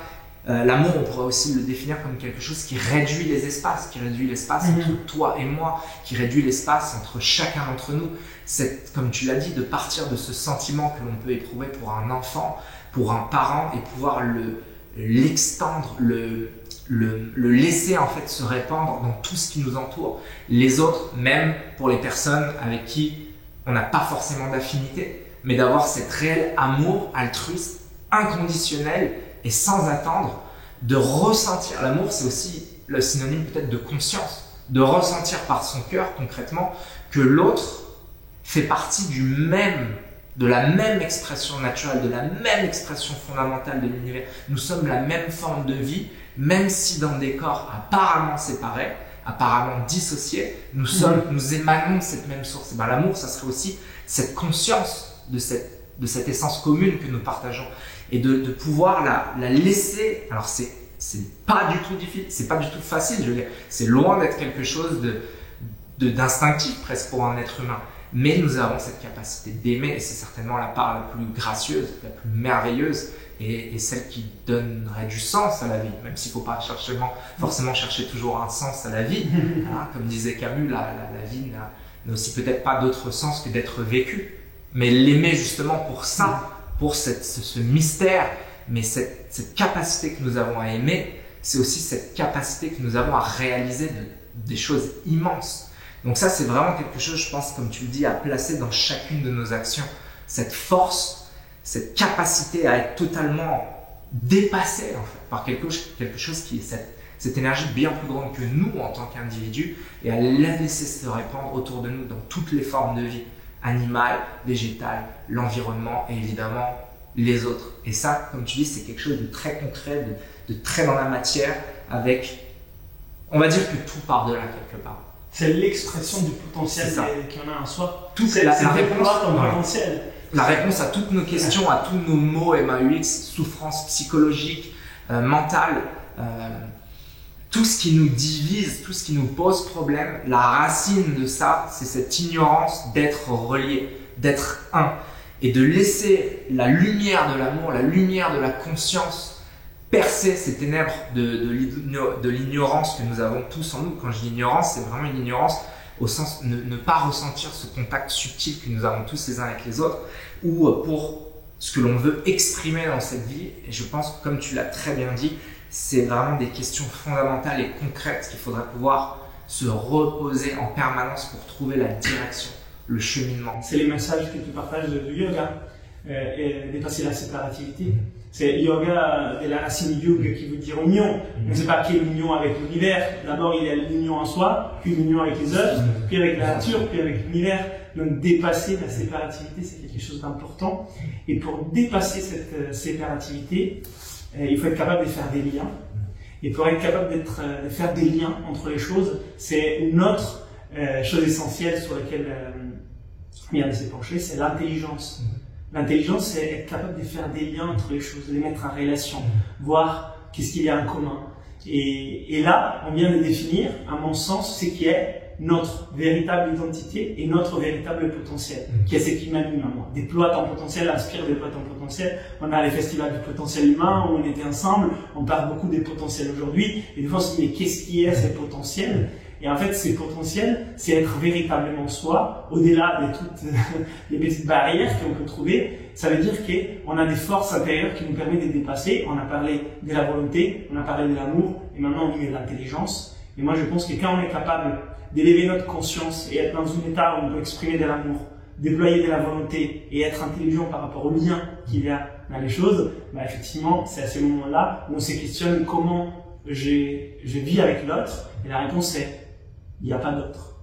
L'amour, on pourrait aussi le définir comme quelque chose qui réduit les espaces, qui réduit l'espace entre toi et moi, qui réduit l'espace entre chacun d'entre nous. C'est, comme tu l'as dit, de partir de ce sentiment que l'on peut éprouver pour un enfant, pour un parent, et pouvoir l'extendre, le laisser en fait se répandre dans tout ce qui nous entoure. Les autres, même pour les personnes avec qui on n'a pas forcément d'affinité, mais d'avoir cet réel amour altruiste, inconditionnel, et sans attendre, de ressentir. L'amour, c'est aussi le synonyme peut-être de conscience, de ressentir par son cœur concrètement que l'autre fait partie de la même expression naturelle, de la même expression fondamentale de l'univers. Nous sommes la même forme de vie, même si dans des corps apparemment séparés, apparemment dissociés, nous émanons de cette même source. Et bien, l'amour, ça serait aussi cette conscience de cette essence commune que nous partageons, et de pouvoir la laisser. Alors c'est pas du tout difficile, c'est pas du tout facile, je veux dire, c'est loin d'être quelque chose d'instinctif presque pour un être humain, mais nous avons cette capacité d'aimer, et c'est certainement la part la plus gracieuse, la plus merveilleuse, et celle qui donnerait du sens à la vie, même s'il ne faut pas forcément chercher toujours un sens à la vie. Hein, comme disait Camus, la vie n'a aussi peut-être pas d'autre sens que d'être vécue, mais l'aimer justement pour ça, pour ce mystère, mais cette capacité que nous avons à aimer, c'est aussi cette capacité que nous avons à réaliser des choses immenses. Donc ça, c'est vraiment quelque chose, je pense, comme tu le dis, à placer dans chacune de nos actions. Cette force, cette capacité à être totalement dépassé en fait, par quelque chose qui est cette énergie bien plus grande que nous en tant qu'individus, et à la laisser se répandre autour de nous dans toutes les formes de vie, animale, végétale, l'environnement et évidemment les autres. Et ça, comme tu dis, c'est quelque chose de très concret, de très dans la matière, avec, on va dire que tout part de là quelque part. C'est l'expression du potentiel qu'il y en a en soi. C'est la réponse, potentiel. La réponse à toutes nos questions, à tous nos mots MAUX, souffrance psychologique, mentale, tout ce qui nous divise, tout ce qui nous pose problème, la racine de ça, c'est cette ignorance d'être relié, d'être un, et de laisser la lumière de l'amour, la lumière de la conscience percer ces ténèbres de l'ignorance que nous avons tous en nous. Quand je dis ignorance, c'est vraiment une ignorance au sens de ne pas ressentir ce contact subtil que nous avons tous les uns avec les autres, ou pour ce que l'on veut exprimer dans cette vie. Et je pense que, comme tu l'as très bien dit, c'est vraiment des questions fondamentales et concrètes qu'il faudrait pouvoir se reposer en permanence pour trouver la direction, le cheminement. C'est les messages que tu partages du yoga, et dépasser la séparation. C'est yoga de la racine yoga qui veut dire union. On ne sait pas quelle union avec l'univers. D'abord, il y a l'union en soi, puis l'union avec les autres, puis avec la nature, puis avec l'univers. Donc, dépasser la séparativité, c'est quelque chose d'important. Et pour dépasser cette séparativité, il faut être capable de faire des liens. Et pour être capable de faire des liens entre les choses, c'est une autre chose essentielle sur laquelle vient de s'épancher, c'est l'intelligence. L'intelligence, c'est être capable de faire des liens entre les choses, de les mettre en relation, voir qu'est-ce qu'il y a en commun. Et là, on vient de définir, à mon sens, ce qui est notre véritable identité et notre véritable potentiel, qui est ce qui m'anime à moi. Déploie ton potentiel, inspire, déploie ton potentiel. On a les festivals du potentiel humain où on était ensemble, on parle beaucoup des potentiels aujourd'hui, et des fois on se dit, mais qu'est-ce qui est ce potentiel? Et en fait, ces potentiels, c'est être véritablement soi, au-delà de toutes les petites barrières qu'on peut trouver. Ça veut dire qu'on a des forces intérieures qui nous permettent de dépasser. On a parlé de la volonté, on a parlé de l'amour, et maintenant on y met de l'intelligence. Et moi, je pense que quand on est capable d'élever notre conscience et être dans un état où on peut exprimer de l'amour, déployer de la volonté et être intelligent par rapport au lien qu'il y a dans les choses, bah effectivement, c'est à ces moments-là où on se questionne comment je vis avec l'autre, et la réponse est il n'y a pas d'autre.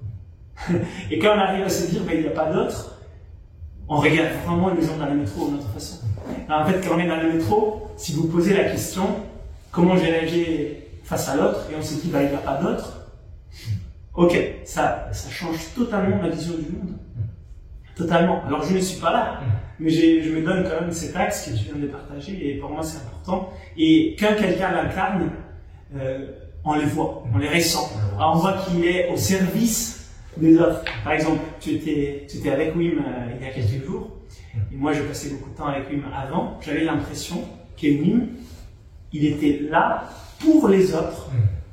Et quand on arrive à se dire il n'y a pas d'autre, on regarde vraiment les gens dans le métro d'une autre façon. Alors, en fait, quand on est dans le métro, si vous posez la question comment j'ai réagi face à l'autre, et on se dit il n'y a pas d'autre, ok, ça change totalement ma vision du monde. Totalement. Alors je ne suis pas là, mais je me donne quand même cet axe que tu viens de partager, et pour moi c'est important. Et quand quelqu'un l'incarne, on les voit, on les ressent. Alors on voit qu'il est au service des autres. Par exemple, tu étais avec Wim il y a quelques jours, et moi je passais beaucoup de temps avec Wim avant. J'avais l'impression que Wim, il était là pour les autres,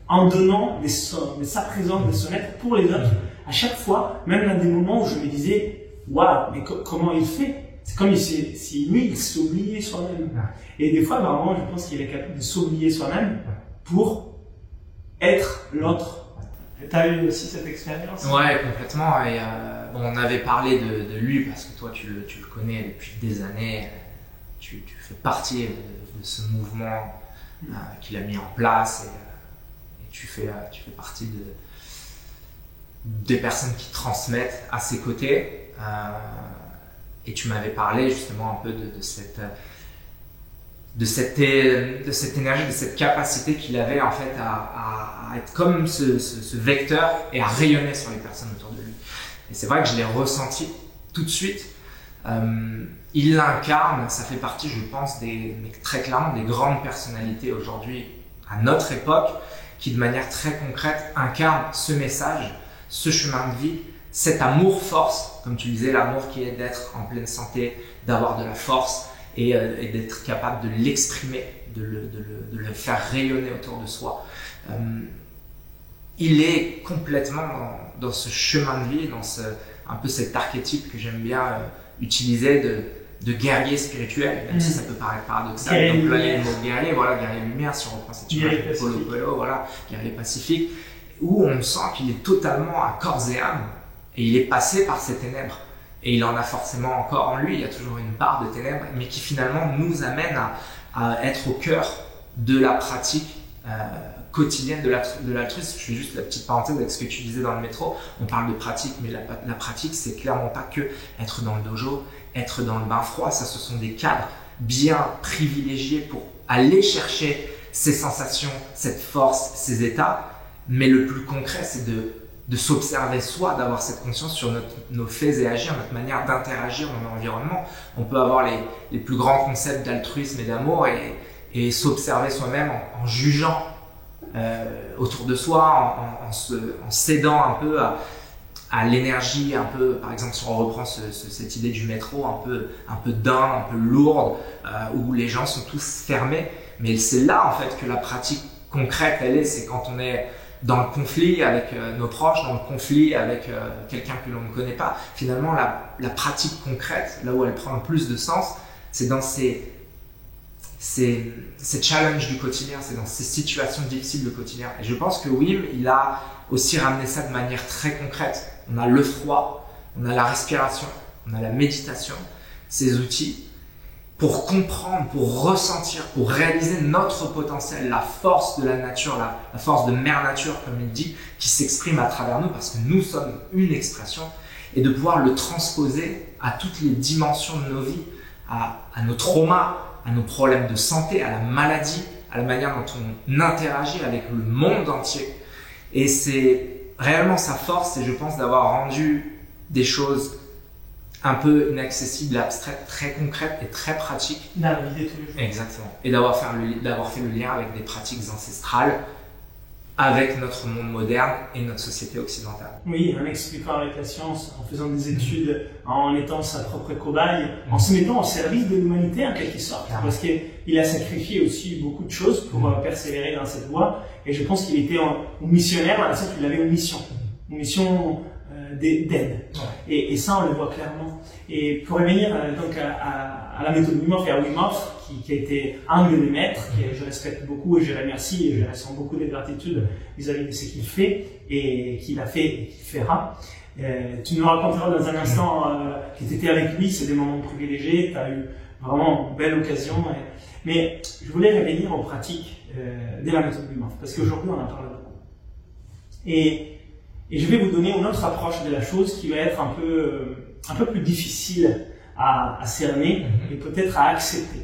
en donnant de sa présence, de son être pour les autres. À chaque fois, même dans des moments où je me disais waouh, mais comment il fait? C'est comme si lui, il s'oubliait soi-même. Et des fois, vraiment, je pense qu'il est capable de s'oublier soi-même pour être l'autre. Tu as eu aussi cette expérience? Ouais, complètement. Et on avait parlé de lui parce que toi, tu le connais depuis des années. Tu fais partie de ce mouvement qu'il a mis en place, et tu fais partie des personnes qui transmettent à ses côtés. Et tu m'avais parlé justement un peu de cette énergie, de cette capacité qu'il avait en fait à être comme ce vecteur et à rayonner sur les personnes autour de lui. Et c'est vrai que je l'ai ressenti tout de suite. Il l'incarne, ça fait partie, je pense, mais très clairement des grandes personnalités aujourd'hui à notre époque qui de manière très concrète incarnent ce message, ce chemin de vie, cet amour-force, comme tu disais, l'amour qui est d'être en pleine santé, d'avoir de la force et d'être capable de l'exprimer, de le faire rayonner autour de soi. Il est complètement dans ce chemin de vie, dans un peu cet archétype que j'aime bien utiliser de guerrier spirituel, même si ça peut paraître paradoxal d'employer le mot guerrier, voilà, guerrier lumière, si on reprend cette image de Paulo Coelho, voilà, guerrier pacifique, où on sent qu'il est totalement à corps et âme. Et il est passé par ces ténèbres. Et il en a forcément encore en lui. Il y a toujours une part de ténèbres, mais qui finalement nous amène à être au cœur de la pratique quotidienne de l'altruisme. Je fais juste la petite parenthèse avec ce que tu disais dans le métro. On parle de pratique, mais la pratique, c'est clairement pas que être dans le dojo, être dans le bain froid. Ça, ce sont des cadres bien privilégiés pour aller chercher ces sensations, cette force, ces états. Mais le plus concret, c'est de s'observer soi, d'avoir cette conscience sur nos faits et agir, notre manière d'interagir dans l'environnement. On peut avoir les plus grands concepts d'altruisme et d'amour et s'observer soi-même en jugeant autour de soi, en cédant un peu à l'énergie, un peu, par exemple, si on reprend cette idée du métro, un peu dingue, un peu lourde, où les gens sont tous fermés. Mais c'est là, en fait, que la pratique concrète, c'est quand on est dans le conflit avec nos proches, dans le conflit avec quelqu'un que l'on ne connaît pas. Finalement, la pratique concrète, là où elle prend le plus de sens, c'est dans ces challenges du quotidien, c'est dans ces situations difficiles du quotidien. Et je pense que Wim, il a aussi ramené ça de manière très concrète. On a le froid, on a la respiration, on a la méditation, ces outils pour comprendre, pour ressentir, pour réaliser notre potentiel, la force de la nature, la force de Mère Nature, comme il dit, qui s'exprime à travers nous parce que nous sommes une expression, et de pouvoir le transposer à toutes les dimensions de nos vies, à nos traumas, à nos problèmes de santé, à la maladie, à la manière dont on interagit avec le monde entier. Et c'est réellement sa force, et je pense d'avoir rendu des choses un peu inaccessibles, abstraites, très concrètes et très pratiques. Dans la vie de tous les jours. Exactement. Et d'avoir fait le lien avec des pratiques ancestrales avec notre monde moderne et notre société occidentale. Oui, en expliquant avec la science, en faisant des études, en étant sa propre cobaye, en se mettant au service de l'humanité en quelque sorte, parce qu'il a sacrifié aussi beaucoup de choses pour persévérer dans cette voie, et je pense qu'il était un missionnaire dans le sens qu'il avait une mission d'aide. Et ça, on le voit clairement. Et pour revenir donc à la méthode Wim Hof et à Wim Hof, qui a été un de mes maîtres, que je respecte beaucoup et je remercie et je ressens beaucoup de gratitude vis-à-vis de ce qu'il fait et qu'il a fait et qu'il fera. Tu nous raconteras dans un instant que tu étais avec lui, c'est des moments privilégiés, tu as eu vraiment une belle occasion. Mais je voulais revenir aux pratiques de la méthode Wim Hof, parce qu'aujourd'hui on en parle beaucoup. Et je vais vous donner une autre approche de la chose qui va être un peu plus difficile à cerner et peut-être à accepter.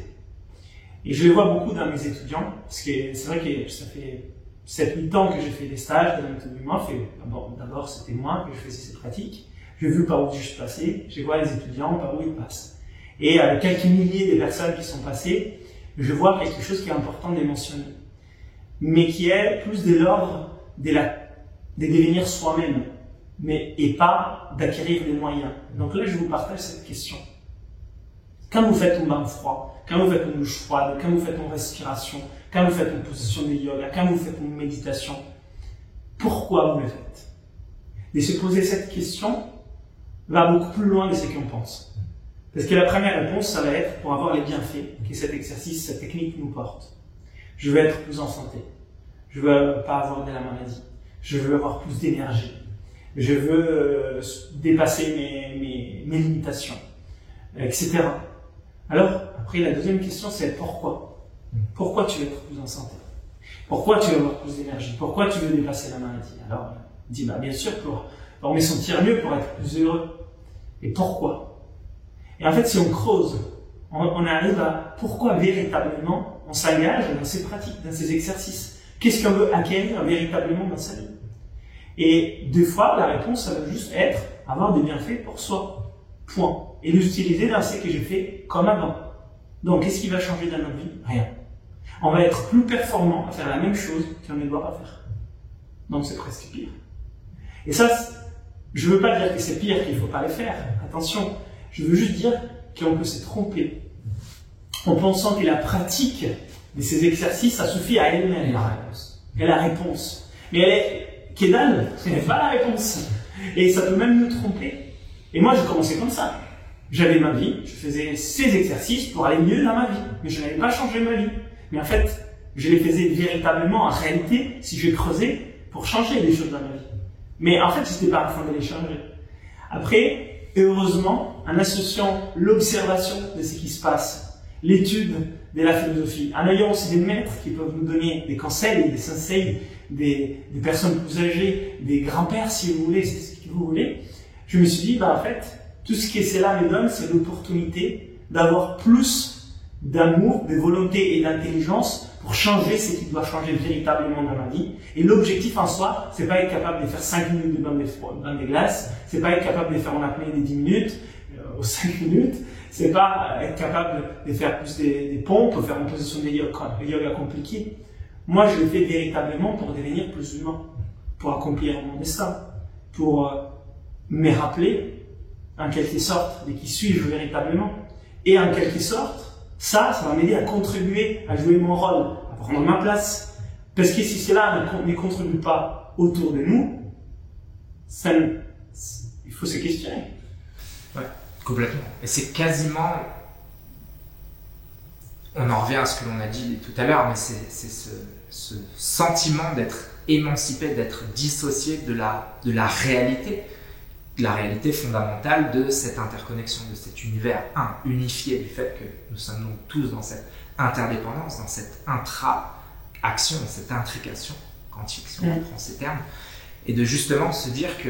Et je le vois beaucoup dans mes étudiants, parce que c'est vrai que ça fait 7-8 ans que j'ai fait des stages de la méthode Wim Hof, et d'abord c'était moi que je faisais ces pratiques. J'ai vu par où je suis passé, je vois les étudiants par où ils passent. Et avec quelques milliers de personnes qui sont passées, je vois quelque chose qui est important de mentionner, mais qui est plus de l'ordre de devenir soi-même, et pas d'acquérir des moyens. Donc là, je vous partage cette question. Quand vous faites un bain froid, quand vous faites une douche froide, quand vous faites une respiration, quand vous faites une position de yoga, quand vous faites une méditation, pourquoi vous le faites? Et se poser cette question va beaucoup plus loin de ce qu'on pense. Parce que la première réponse, ça va être pour avoir les bienfaits que cet exercice, cette technique nous porte. Je veux être plus en santé. Je veux pas avoir de la maladie. Je veux avoir plus d'énergie. Je veux dépasser mes limitations, etc. Alors, après, la deuxième question, c'est pourquoi? Pourquoi tu veux être plus en santé? Pourquoi tu veux avoir plus d'énergie? Pourquoi tu veux dépasser la maladie? Alors, on dit, bien sûr, pour me sentir mieux, pour être plus heureux. Et pourquoi? Et en fait, si on creuse, on arrive à pourquoi véritablement on s'engage dans ces pratiques, dans ces exercices. Qu'est-ce qu'on veut acquérir véritablement dans sa vie? Et des fois, la réponse, ça va juste être avoir des bienfaits pour soi. Point. Et l'utiliser dans ce que j'ai fait comme avant. Donc, qu'est-ce qui va changer dans notre vie? Rien. On va être plus performant à faire la même chose qu'on ne doit pas faire. Donc, c'est presque pire. Et ça, je ne veux pas dire que c'est pire, qu'il ne faut pas le faire. Attention. Je veux juste dire qu'on peut se tromper en pensant que la pratique de ces exercices, ça suffit à elle-même. Elle est la réponse. Mais elle est que dalle, ce n'est pas la réponse. Et ça peut même nous tromper. Et moi, j'ai commencé comme ça. J'avais ma vie, je faisais ces exercices pour aller mieux dans ma vie. Mais je n'avais pas changé ma vie. Mais en fait, je les faisais véritablement en réalité, si je creusais, pour changer les choses dans ma vie. Mais en fait, je n'étais pas en train de les changer. Après, heureusement, en associant l'observation de ce qui se passe, l'étude de la philosophie, en ayant aussi des maîtres qui peuvent nous donner des conseils, des sensei, des personnes plus âgées, des grands-pères si vous voulez, c'est ce que vous voulez, je me suis dit, en fait, tout ce que cela me donne, c'est l'opportunité d'avoir plus d'amour, de volonté et d'intelligence pour changer ce qui doit changer véritablement dans ma vie. Et l'objectif en soi, c'est pas être capable de faire 5 minutes de bain de glace, c'est pas être capable de faire en apnée des 10 minutes, aux 5 minutes, c'est pas être capable de faire plus des pompes, faire une position de yoga compliquée. Moi, je le fais véritablement pour devenir plus humain, pour accomplir mon destin, pour me rappeler, en quelque sorte, de qui suis-je véritablement. Et en quelque sorte, ça va m'aider à contribuer, à jouer mon rôle, à prendre ma place. Parce que si cela ne contribue pas autour de nous, il faut se questionner. Ouais, complètement. Et c'est quasiment... On en revient à ce que l'on a dit tout à l'heure, mais c'est ce sentiment d'être émancipé, d'être dissocié de la réalité fondamentale de cette interconnexion, de cet univers unifié, du fait que nous sommes donc tous dans cette interdépendance, dans cette intra-action, cette intrication quantique, si on prend ces termes, et de justement se dire que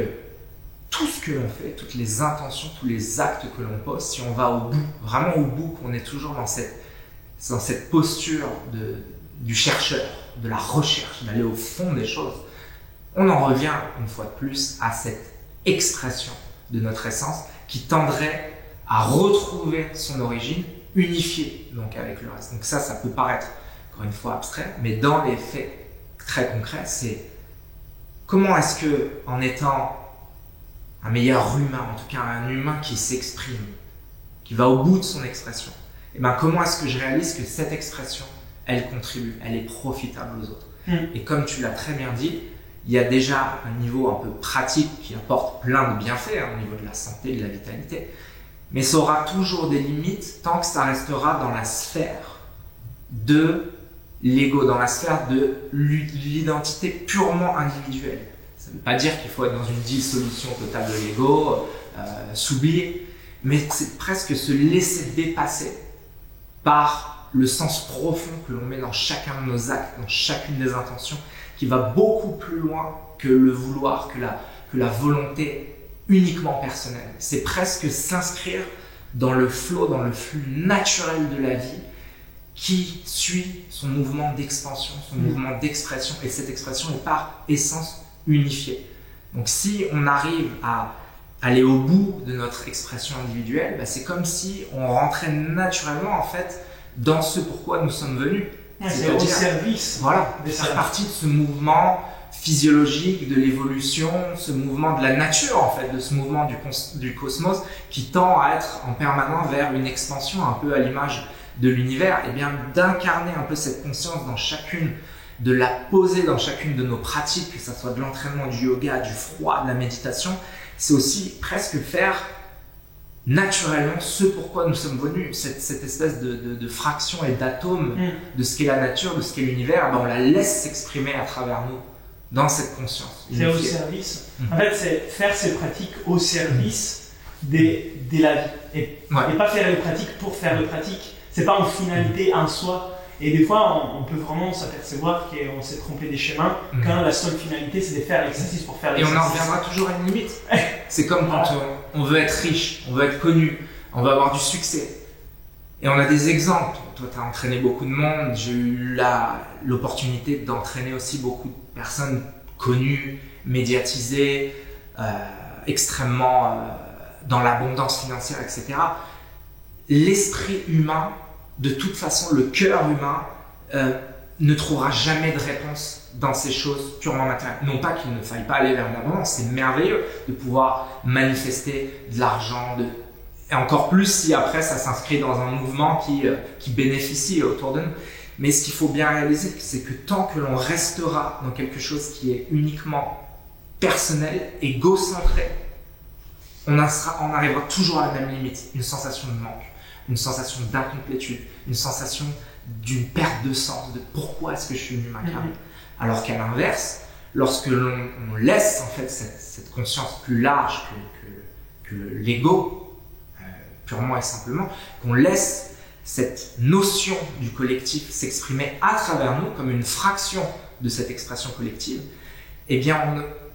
tout ce que l'on fait, toutes les intentions, tous les actes que l'on pose, si on va au bout, vraiment au bout, qu'on est toujours dans cette posture du chercheur, de la recherche, d'aller au fond des choses, on en revient une fois de plus à cette expression de notre essence qui tendrait à retrouver son origine unifiée donc avec le reste. Donc ça peut paraître encore une fois abstrait, mais dans les faits très concrets, c'est comment est-ce que, en étant un meilleur humain, en tout cas un humain qui s'exprime, qui va au bout de son expression, et ben comment est-ce que je réalise que cette expression, elle contribue, elle est profitable aux autres. Et comme tu l'as très bien dit, il y a déjà un niveau un peu pratique qui apporte plein de bienfaits au niveau de la santé, de la vitalité, mais ça aura toujours des limites tant que ça restera dans la sphère de l'ego, dans la sphère de l'identité purement individuelle. Ça ne veut pas dire qu'il faut être dans une dissolution totale de l'ego, s'oublier, mais c'est presque se laisser dépasser par le sens profond que l'on met dans chacun de nos actes, dans chacune des intentions, qui va beaucoup plus loin que le vouloir, que la volonté uniquement personnelle. C'est presque s'inscrire dans le flow, dans le flux naturel de la vie qui suit son mouvement d'expansion, son mouvement d'expression, et cette expression est par essence unifiée. Donc si on arrive à aller au bout de notre expression individuelle, bah c'est comme si on rentrait naturellement en fait dans ce pourquoi nous sommes venus. C'est au service. Voilà, de faire partie de ce mouvement physiologique de l'évolution, ce mouvement de la nature en fait, de ce mouvement du cosmos qui tend à être en permanence vers une expansion un peu à l'image de l'univers, et bien d'incarner un peu cette conscience dans chacune, de la poser dans chacune de nos pratiques, que ce soit de l'entraînement, du yoga, du froid, de la méditation, c'est aussi presque faire naturellement ce pourquoi nous sommes venus, cette espèce de fraction et d'atome de ce qu'est la nature, de ce qu'est l'univers, ben on la laisse s'exprimer à travers nous dans cette conscience. C'est au service. En fait, c'est faire ces pratiques au service de la vie. Et pas faire les pratiques pour faire les pratiques. C'est pas en finalité en soi. Et des fois, on peut vraiment s'apercevoir qu'on s'est trompé des chemins quand la seule finalité, c'est de faire l'exercice pour faire l'exercice. Et on en reviendra toujours à une limite. C'est comme quand on veut être riche, on veut être connu, on veut avoir du succès. Et on a des exemples. Toi, tu as entraîné beaucoup de monde. J'ai eu l'opportunité d'entraîner aussi beaucoup de personnes connues, médiatisées, extrêmement dans l'abondance financière, etc. L'esprit humain, de toute façon, le cœur humain ne trouvera jamais de réponse dans ces choses purement matérielles. Non pas qu'il ne faille pas aller vers l'abondance, c'est merveilleux de pouvoir manifester de l'argent, et encore plus si après ça s'inscrit dans un mouvement qui bénéficie autour de nous. Mais ce qu'il faut bien réaliser, c'est que tant que l'on restera dans quelque chose qui est uniquement personnel, égocentré, on arrivera toujours à la même limite, une sensation de manque, une sensation d'incomplétude, une sensation d'une perte de sens, de pourquoi est-ce que je suis venu m'incarner. Alors qu'à l'inverse, lorsque l'on laisse en fait cette conscience plus large que l'ego, purement et simplement, qu'on laisse cette notion du collectif s'exprimer à travers nous comme une fraction de cette expression collective, eh bien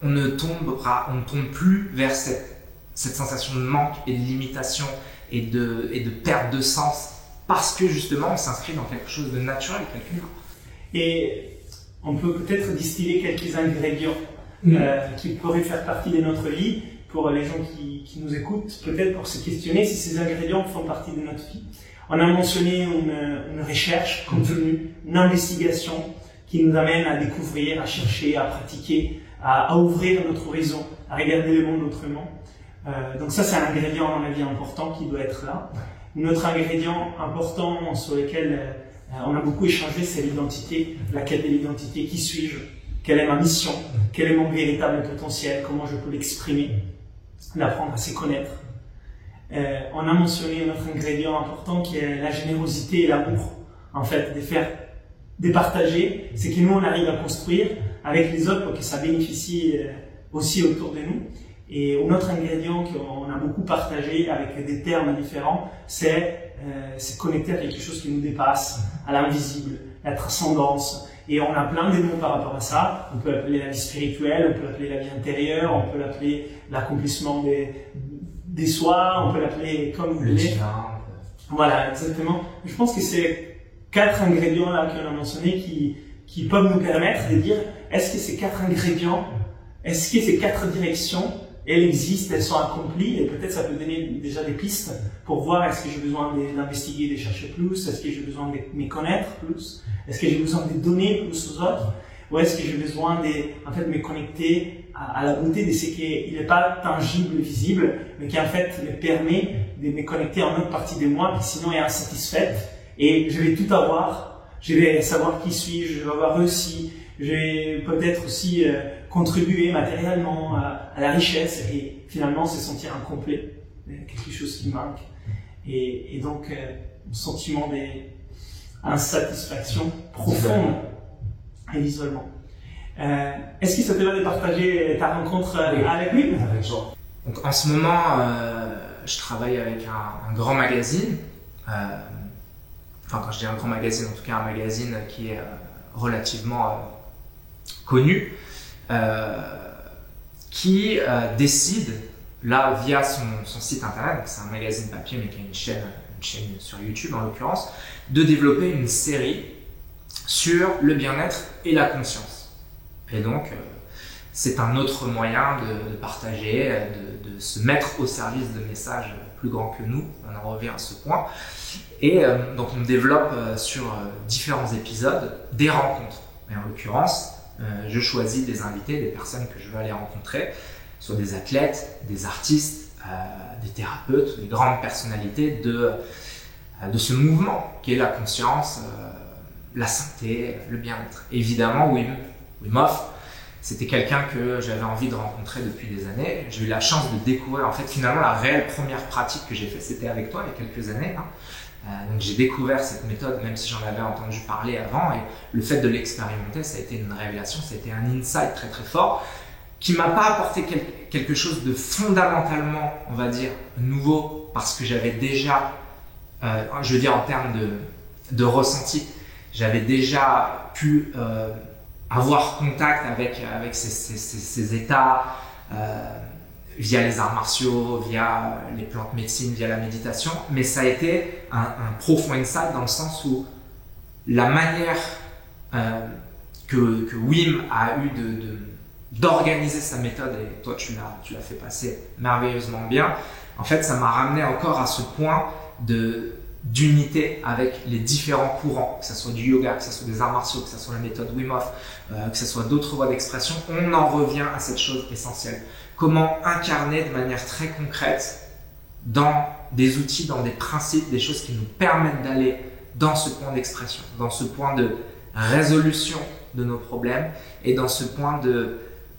on ne tombe plus vers cette sensation de manque et de limitation et de perte de sens, parce que justement on s'inscrit dans quelque chose de naturel quelque part. Et on peut peut-être distiller quelques ingrédients qui pourraient faire partie de notre vie pour les gens qui nous écoutent, peut-être pour se questionner si ces ingrédients font partie de notre vie. On a mentionné une recherche continue, une investigation qui nous amène à découvrir, à chercher, à pratiquer, à ouvrir notre horizon, à regarder le monde autrement. Donc ça, c'est un ingrédient, à mon avis, important qui doit être là. Notre ingrédient important sur lequel on a beaucoup échangé, c'est l'identité, la quête de l'identité. Qui suis-je? Quelle est ma mission? Quel est mon véritable potentiel? Comment je peux l'exprimer? D'apprendre à se connaître. On a mentionné un autre ingrédient important qui est la générosité et l'amour. En fait, de partager, c'est que nous, on arrive à construire avec les autres pour que ça bénéficie aussi autour de nous. Et un autre ingrédient qu'on a beaucoup partagé avec des termes différents, c'est se connecter à quelque chose qui nous dépasse, à l'invisible, la transcendance. Et on a plein de noms par rapport à ça. On peut l'appeler la vie spirituelle, on peut l'appeler la vie intérieure, on peut l'appeler l'accomplissement des soi, on peut l'appeler comme vous voulez. Voilà, exactement. Je pense que c'est 4 ingrédients là qu'on a mentionnés qui peuvent nous permettre de dire est-ce que ces 4 ingrédients, est-ce que ces 4 directions, elles existent, elles sont accomplies, et peut-être ça peut donner déjà des pistes pour voir est-ce que j'ai besoin d'investiguer, de chercher plus, est-ce que j'ai besoin de me connaître plus, est-ce que j'ai besoin de donner plus aux autres, Ou est-ce que j'ai besoin en fait, me connecter à la beauté de ce qui n'est pas tangible, visible, mais qui en fait me permet de me connecter à une autre partie de moi qui sinon est insatisfaite et je vais tout avoir, je vais savoir qui suis-je, je vais avoir réussi, je vais peut-être aussi contribuer matériellement à la richesse et finalement se sentir incomplet, quelque chose qui manque et donc un sentiment d'insatisfaction profonde et d'isolement. Est-ce que ça te va de partager ta rencontre avec lui? Avec Jean. Donc, en ce moment, je travaille avec un grand magazine. Enfin, quand je dis un grand magazine, en tout cas un magazine qui est relativement connu, qui décide, là, via son site internet, c'est un magazine papier mais qui a une chaîne sur YouTube en l'occurrence, de développer une série sur le bien-être et la conscience. Et donc, c'est un autre moyen de partager, de se mettre au service de messages plus grands que nous. On en revient à ce point. Et donc, on développe sur différents épisodes des rencontres. Et en l'occurrence, je choisis des invités, des personnes que je veux aller rencontrer, soit des athlètes, des artistes, des thérapeutes, des grandes personnalités de ce mouvement qui est la conscience, la santé, le bien-être. Évidemment, Wim Hof, c'était quelqu'un que j'avais envie de rencontrer depuis des années. J'ai eu la chance de découvrir, en fait, finalement, la réelle première pratique que j'ai faite, c'était avec toi il y a quelques années. Donc j'ai découvert cette méthode, même si j'en avais entendu parler avant, et le fait de l'expérimenter, ça a été une révélation, ça a été un insight très très fort, qui m'a pas apporté quelque chose de fondamentalement, on va dire, nouveau, parce que j'avais déjà, je veux dire en termes de ressenti, j'avais déjà pu avoir contact avec ces états via les arts martiaux, via les plantes médecine, via la méditation, mais ça a été un profond insight dans le sens où la manière que Wim a eu d'organiser sa méthode, et toi tu l'as fait passer merveilleusement bien, en fait ça m'a ramené encore à ce point d'unité avec les différents courants, que ce soit du yoga, que ce soit des arts martiaux, que ce soit la méthode Wim Hof, que ce soit d'autres voies d'expression. On en revient à cette chose essentielle. Comment incarner de manière très concrète dans des outils, dans des principes, des choses qui nous permettent d'aller dans ce point d'expression, dans ce point de résolution de nos problèmes et dans ce point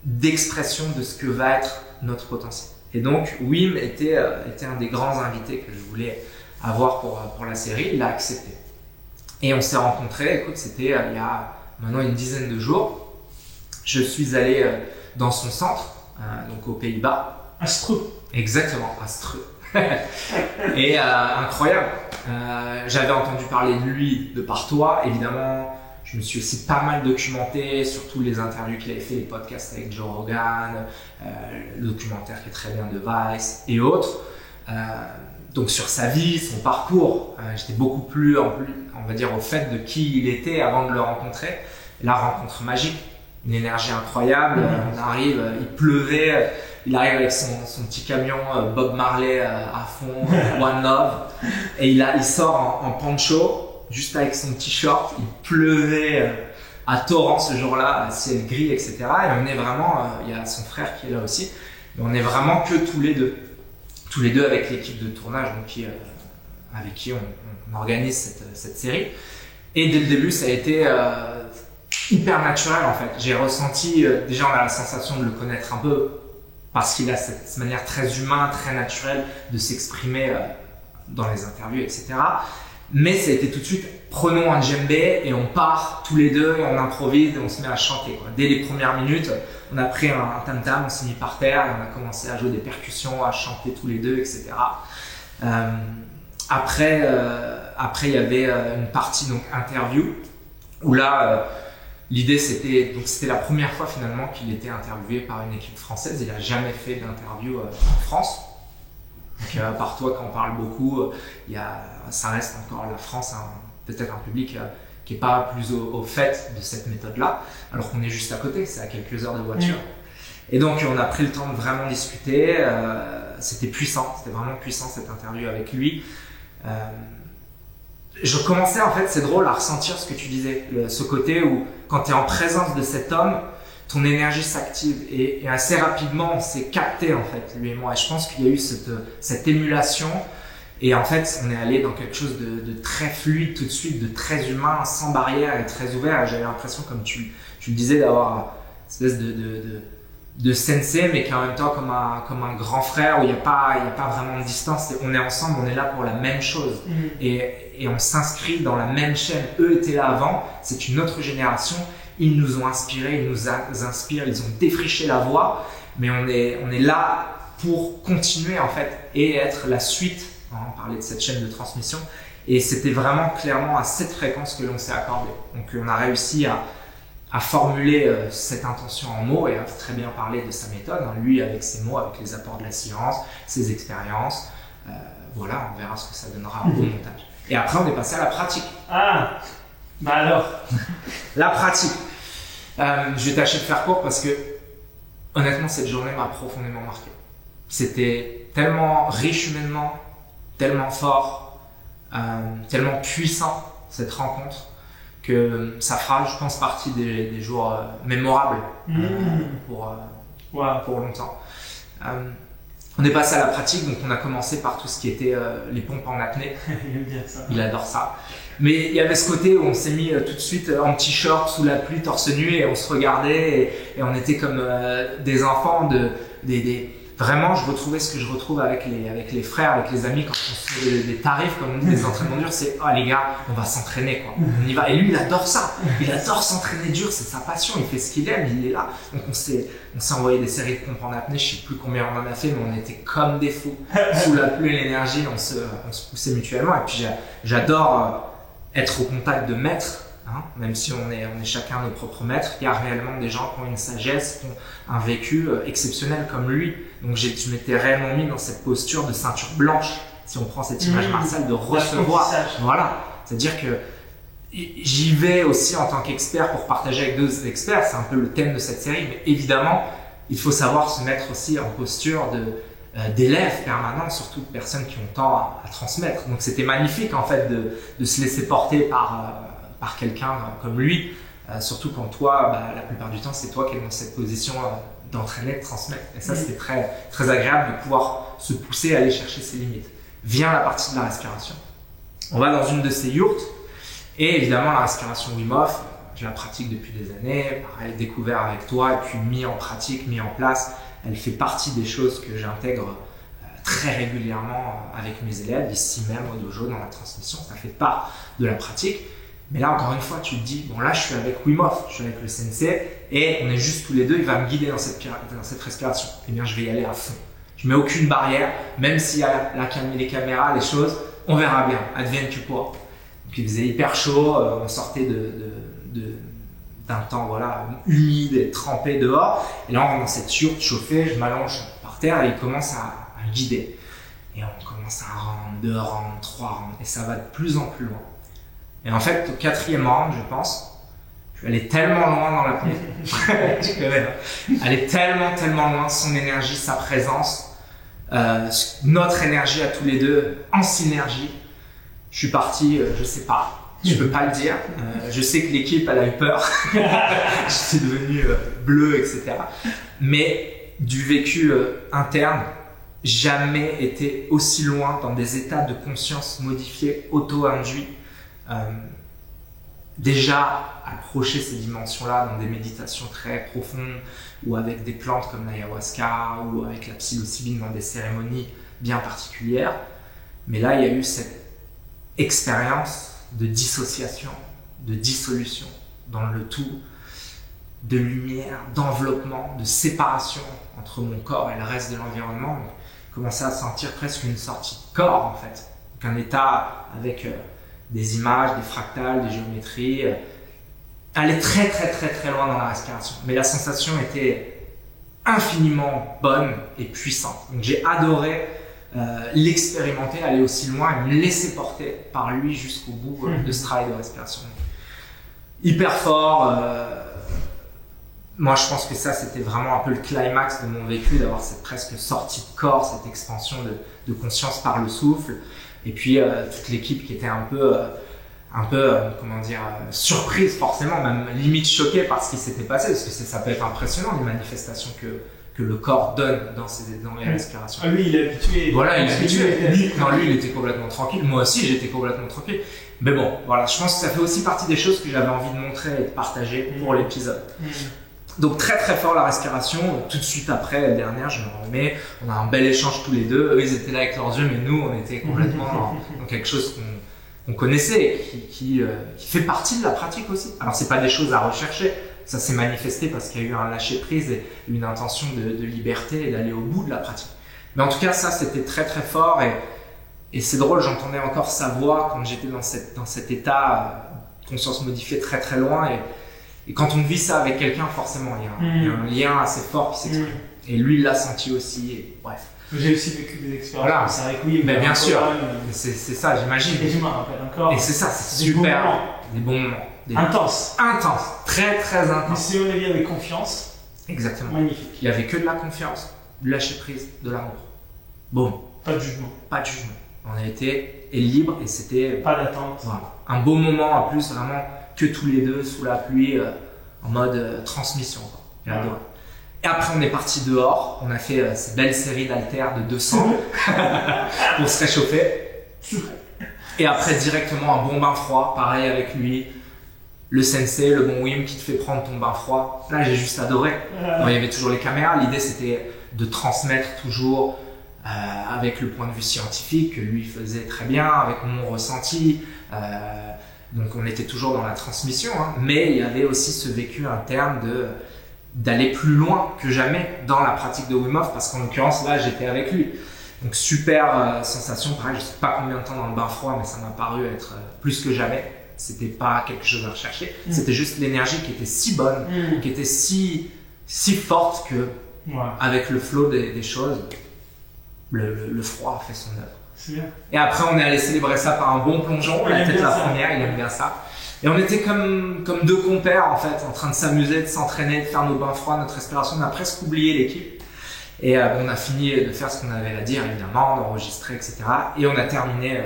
d'expression de ce que va être notre potentiel. Et donc, Wim était un des grands invités que je voulais avoir pour la série. Il l'a accepté. Et on s'est rencontrés, écoute, c'était il y a maintenant une dizaine de jours. Je suis allé dans son centre, donc aux Pays-Bas. À Streux. Exactement, à Streux. Et incroyable. J'avais entendu parler de lui de par toi, évidemment. Je me suis aussi pas mal documenté sur tous les interviews qu'il avait fait, les podcasts avec Joe Rogan, le documentaire qui est très bien de Vice et autres. Donc sur sa vie, son parcours, j'étais beaucoup plus, on va dire, au fait de qui il était avant de le rencontrer. La rencontre magique, une énergie incroyable. On arrive, il pleuvait, il arrive avec son petit camion Bob Marley à fond, One Love, et il sort en poncho, juste avec son petit short. Il pleuvait à torrent ce jour-là, ciel gris, etc. Et on est vraiment, il y a son frère qui est là aussi, mais on est vraiment que tous les deux. Tous les deux avec l'équipe de tournage donc avec qui on organise cette série. Et dès le début, ça a été hyper naturel en fait. J'ai ressenti, déjà on a la sensation de le connaître un peu parce qu'il a cette manière très humaine, très naturelle de s'exprimer dans les interviews, etc. Mais ça a été tout de suite, prenons un djembé et on part tous les deux et on improvise et on se met à chanter, quoi. Dès les premières minutes, on a pris un tam-tam, on s'est mis par terre et on a commencé à jouer des percussions, à chanter tous les deux, etc. Après, il y avait une partie donc interview où là, l'idée c'était la première fois finalement qu'il était interviewé par une équipe française. Il n'a jamais fait d'interview en France. Donc, par toi, quand on parle beaucoup, ça reste encore la France, peut-être un public qui n'est pas plus au fait de cette méthode-là, alors qu'on est juste à côté, c'est à quelques heures de voiture. Et donc, on a pris le temps de vraiment discuter. C'était puissant, c'était vraiment puissant cette interview avec lui. je commençais en fait, c'est drôle, à ressentir ce que tu disais, ce côté où quand tu es en présence de cet homme, ton énergie s'active et assez rapidement on s'est capté en fait, lui et moi. Et je pense qu'il y a eu cette émulation et en fait on est allé dans quelque chose de très fluide tout de suite, de très humain, sans barrière et très ouvert. J'avais l'impression, comme tu le disais, d'avoir une espèce de sensei, mais qui est en même temps comme un grand frère où il n'y a pas vraiment de distance. On est ensemble, on est là pour la même chose et on s'inscrit dans la même chaîne. Eux étaient là avant, c'est une autre génération. Ils nous ont inspirés, ils nous inspirent, ils ont défriché la voie, mais on est là pour continuer en fait et être la suite. On parlait de cette chaîne de transmission et c'était vraiment clairement à cette fréquence que l'on s'est accordé. Donc on a réussi à formuler cette intention en mots et à très bien parler de sa méthode, hein, lui avec ses mots, avec les apports de la science, ses expériences. Voilà, on verra ce que ça donnera au montage. Et après on est passé à la pratique. Ah, bah alors la pratique. Je vais tâcher de faire court parce que honnêtement cette journée m'a profondément marqué. C'était tellement riche humainement, tellement fort, tellement puissant cette rencontre que ça fera, je pense, partie des jours mémorables pour longtemps. On est passé à la pratique, donc on a commencé par tout ce qui était les pompes en apnée. Il aime bien ça. Il adore ça. Mais il y avait ce côté où on s'est mis tout de suite en t-shirt sous la pluie, torse nu, et on se regardait et on était comme des enfants Vraiment, je retrouvais ce que je retrouve avec les frères, avec les amis quand on fait des tarifs, comme on dit, des entraînements durs. C'est « Oh les gars, on va s'entraîner quoi. On y va. » Et lui, il adore ça. Il adore s'entraîner dur, c'est sa passion. Il fait ce qu'il aime, il est là. Donc on s'est envoyé des séries de pompes en apnée. Je sais plus combien on en a fait, mais on était comme des fous. Sous la pluie et l'énergie, on se poussait mutuellement. Et puis j'adore être au contact de maîtres. Hein, même si on est chacun nos propres maîtres, il y a réellement des gens qui ont une sagesse, qui ont un vécu exceptionnel comme lui. Donc je m'étais réellement mis dans cette posture de ceinture blanche, si on prend cette image martiale, de recevoir. Voilà, c'est-à-dire que j'y vais aussi en tant qu'expert pour partager avec d'autres experts, c'est un peu le thème de cette série, mais évidemment, il faut savoir se mettre aussi en posture d'élèves permanents, surtout de personnes qui ont tant à transmettre. Donc c'était magnifique en fait de se laisser porter par quelqu'un comme lui, surtout quand toi, la plupart du temps, c'est toi qui es dans cette position d'entraîner, de transmettre. Et ça, c'était très, très agréable de pouvoir se pousser à aller chercher ses limites. Vient la partie de la respiration. On va dans une de ces yourtes et évidemment, la respiration Wim Hof, je la pratique depuis des années, pareil, découvert avec toi et puis mis en pratique, mis en place. Elle fait partie des choses que j'intègre très régulièrement avec mes élèves, ici même au dojo, dans la transmission. Ça fait part de la pratique. Mais là, encore une fois, tu te dis, bon là, je suis avec Wim Hof, je suis avec le sensei, et on est juste tous les deux, il va me guider dans cette respiration. Eh bien, je vais y aller à fond. Je mets aucune barrière, même s'il y a les caméras, les choses, on verra bien, advienne que pourra. Donc, il faisait hyper chaud, on sortait d'un temps humide et trempé dehors, et là, on rentre dans cette yourte chauffée, je m'allonge par terre, et il commence à guider. Et on commence à round, 2 rounds, 3 rounds, et ça va de plus en plus loin. Et en fait, au 4e round, je pense, je suis allé tellement loin dans la pompe. Tu connais, hein. Aller tellement, tellement loin, son énergie, sa présence, notre énergie à tous les deux, en synergie. Je suis parti, je sais pas, je peux pas le dire. Je sais que l'équipe, elle a eu peur. Je suis devenu bleu, etc. Mais du vécu interne, jamais été aussi loin dans des états de conscience modifiés, auto-induits. Déjà approcher ces dimensions-là dans des méditations très profondes ou avec des plantes comme l'ayahuasca ou avec la psilocybine dans des cérémonies bien particulières. Mais là, il y a eu cette expérience de dissociation, de dissolution dans le tout, de lumière, d'enveloppement, de séparation entre mon corps et le reste de l'environnement. Donc, je commençais à sentir presque une sortie de corps en fait. Donc, un état avec des images, des fractales, des géométries, aller très très très très loin dans la respiration. Mais la sensation était infiniment bonne et puissante. Donc j'ai adoré l'expérimenter, aller aussi loin et me laisser porter par lui jusqu'au bout de ce travail de respiration. Hyper fort. Moi je pense que ça c'était vraiment un peu le climax de mon vécu, d'avoir cette presque sortie de corps, cette expansion de conscience par le souffle. Et puis toute l'équipe qui était un peu un peu, comment dire, surprise forcément, même limite choquée par ce qui s'était passé, parce que ça peut être impressionnant les manifestations que le corps donne dans les respirations. Ah, lui, il est habitué. Voilà, il est habitué. Non, lui, il était complètement tranquille. Moi aussi, j'étais complètement tranquille. Mais bon, voilà, je pense que ça fait aussi partie des choses que j'avais envie de montrer et de partager pour l'épisode. Donc très très fort la respiration. Tout de suite après, la dernière, je me remets. On a un bel échange tous les deux. Eux, ils étaient là avec leurs yeux, mais nous, on était complètement dans quelque chose qu'on connaissait, qui fait partie de la pratique aussi. Alors, c'est pas des choses à rechercher. Ça s'est manifesté parce qu'il y a eu un lâcher-prise et une intention de liberté et d'aller au bout de la pratique. Mais en tout cas, ça, c'était très très fort et c'est drôle, j'entendais encore sa voix quand j'étais dans cet état conscience modifiée très très loin et quand on vit ça avec quelqu'un, forcément, il y a un lien assez fort qui s'exprime. Et lui, il l'a senti aussi, et bref. J'ai aussi vécu des expériences, c'est avec lui. Mais bien sûr, c'est ça, j'imagine. Et je me rappelle encore. Et c'est ça, c'est super. Des bons moments. Intense. Intense. Très, très intense. Mais si on est bien avec confiance. Exactement. Magnifique. Il n'y avait que de la confiance, du lâcher prise, de l'amour. Bon. Pas de jugement. Pas de jugement. On a été libre et c'était. Pas d'attente. Voilà. Un beau moment en plus, vraiment, que tous les deux sous la pluie, en mode transmission. J'ai adoré. Et après, on est parti dehors. On a fait cette belle série d'haltères de 200 pour se réchauffer. Et après, directement, un bon bain froid. Pareil avec lui. Le sensei, le bon Wim qui te fait prendre ton bain froid. Là, j'ai juste adoré. Bon, il y avait toujours les caméras. L'idée, c'était de transmettre toujours avec le point de vue scientifique que lui faisait très bien, avec mon ressenti. Donc, on était toujours dans la transmission. Hein. Mais il y avait aussi ce vécu interne d'aller plus loin que jamais dans la pratique de Wim Hof, parce qu'en l'occurrence, là, j'étais avec lui. Donc, super sensation. Pareil, je ne sais pas combien de temps dans le bain froid, mais ça m'a paru être plus que jamais. C'était pas quelque chose à rechercher. C'était juste l'énergie qui était si bonne, qui était si forte que, avec le flow des choses, le froid a fait son œuvre. C'est bien. Et après, on est allé célébrer ça par un bon plongeon. La tête la première, il aime bien ça. Et on était comme deux compères en fait, en train de s'amuser, de s'entraîner, de faire nos bains froids, notre respiration. On a presque oublié l'équipe. Et on a fini de faire ce qu'on avait à dire, évidemment, d'enregistrer, etc. Et on a terminé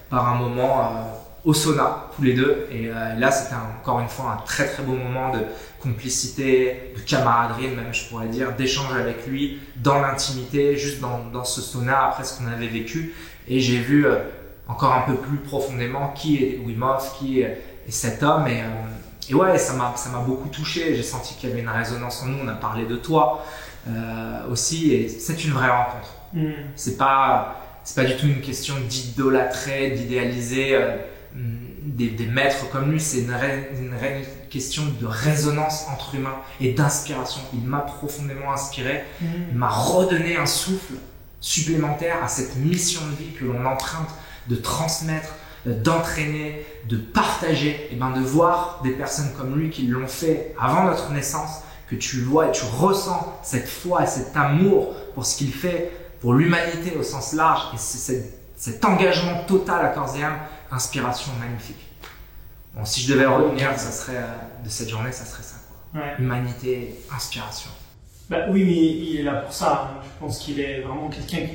par un moment au sauna, tous les deux. Et là, c'était encore une fois un très très beau moment de complicité, de camaraderie, même je pourrais dire, d'échange avec lui, dans l'intimité, juste dans ce sauna, après ce qu'on avait vécu. Et j'ai vu encore un peu plus profondément qui est Wim Hof, qui est cet homme. Et ouais, ça m'a beaucoup touché. J'ai senti qu'il y avait une résonance en nous. On a parlé de toi aussi. Et c'est une vraie rencontre. C'est pas du tout une question d'idolâtrer, d'idéaliser des maîtres comme lui. C'est une question de résonance entre humains et d'inspiration. Il m'a profondément inspiré. Il m'a redonné un souffle supplémentaire à cette mission de vie que l'on emprunte de transmettre, d'entraîner, de partager, et de voir des personnes comme lui qui l'ont fait avant notre naissance, que tu vois et tu ressens cette foi et cet amour pour ce qu'il fait pour l'humanité au sens large, et c'est cet engagement total à corps et âme, inspiration magnifique. Bon, si je devais revenir, ça serait de cette journée, ça serait ça, quoi. Ouais. Humanité, inspiration. Bah oui, mais il est là pour ça. Je pense qu'il est vraiment quelqu'un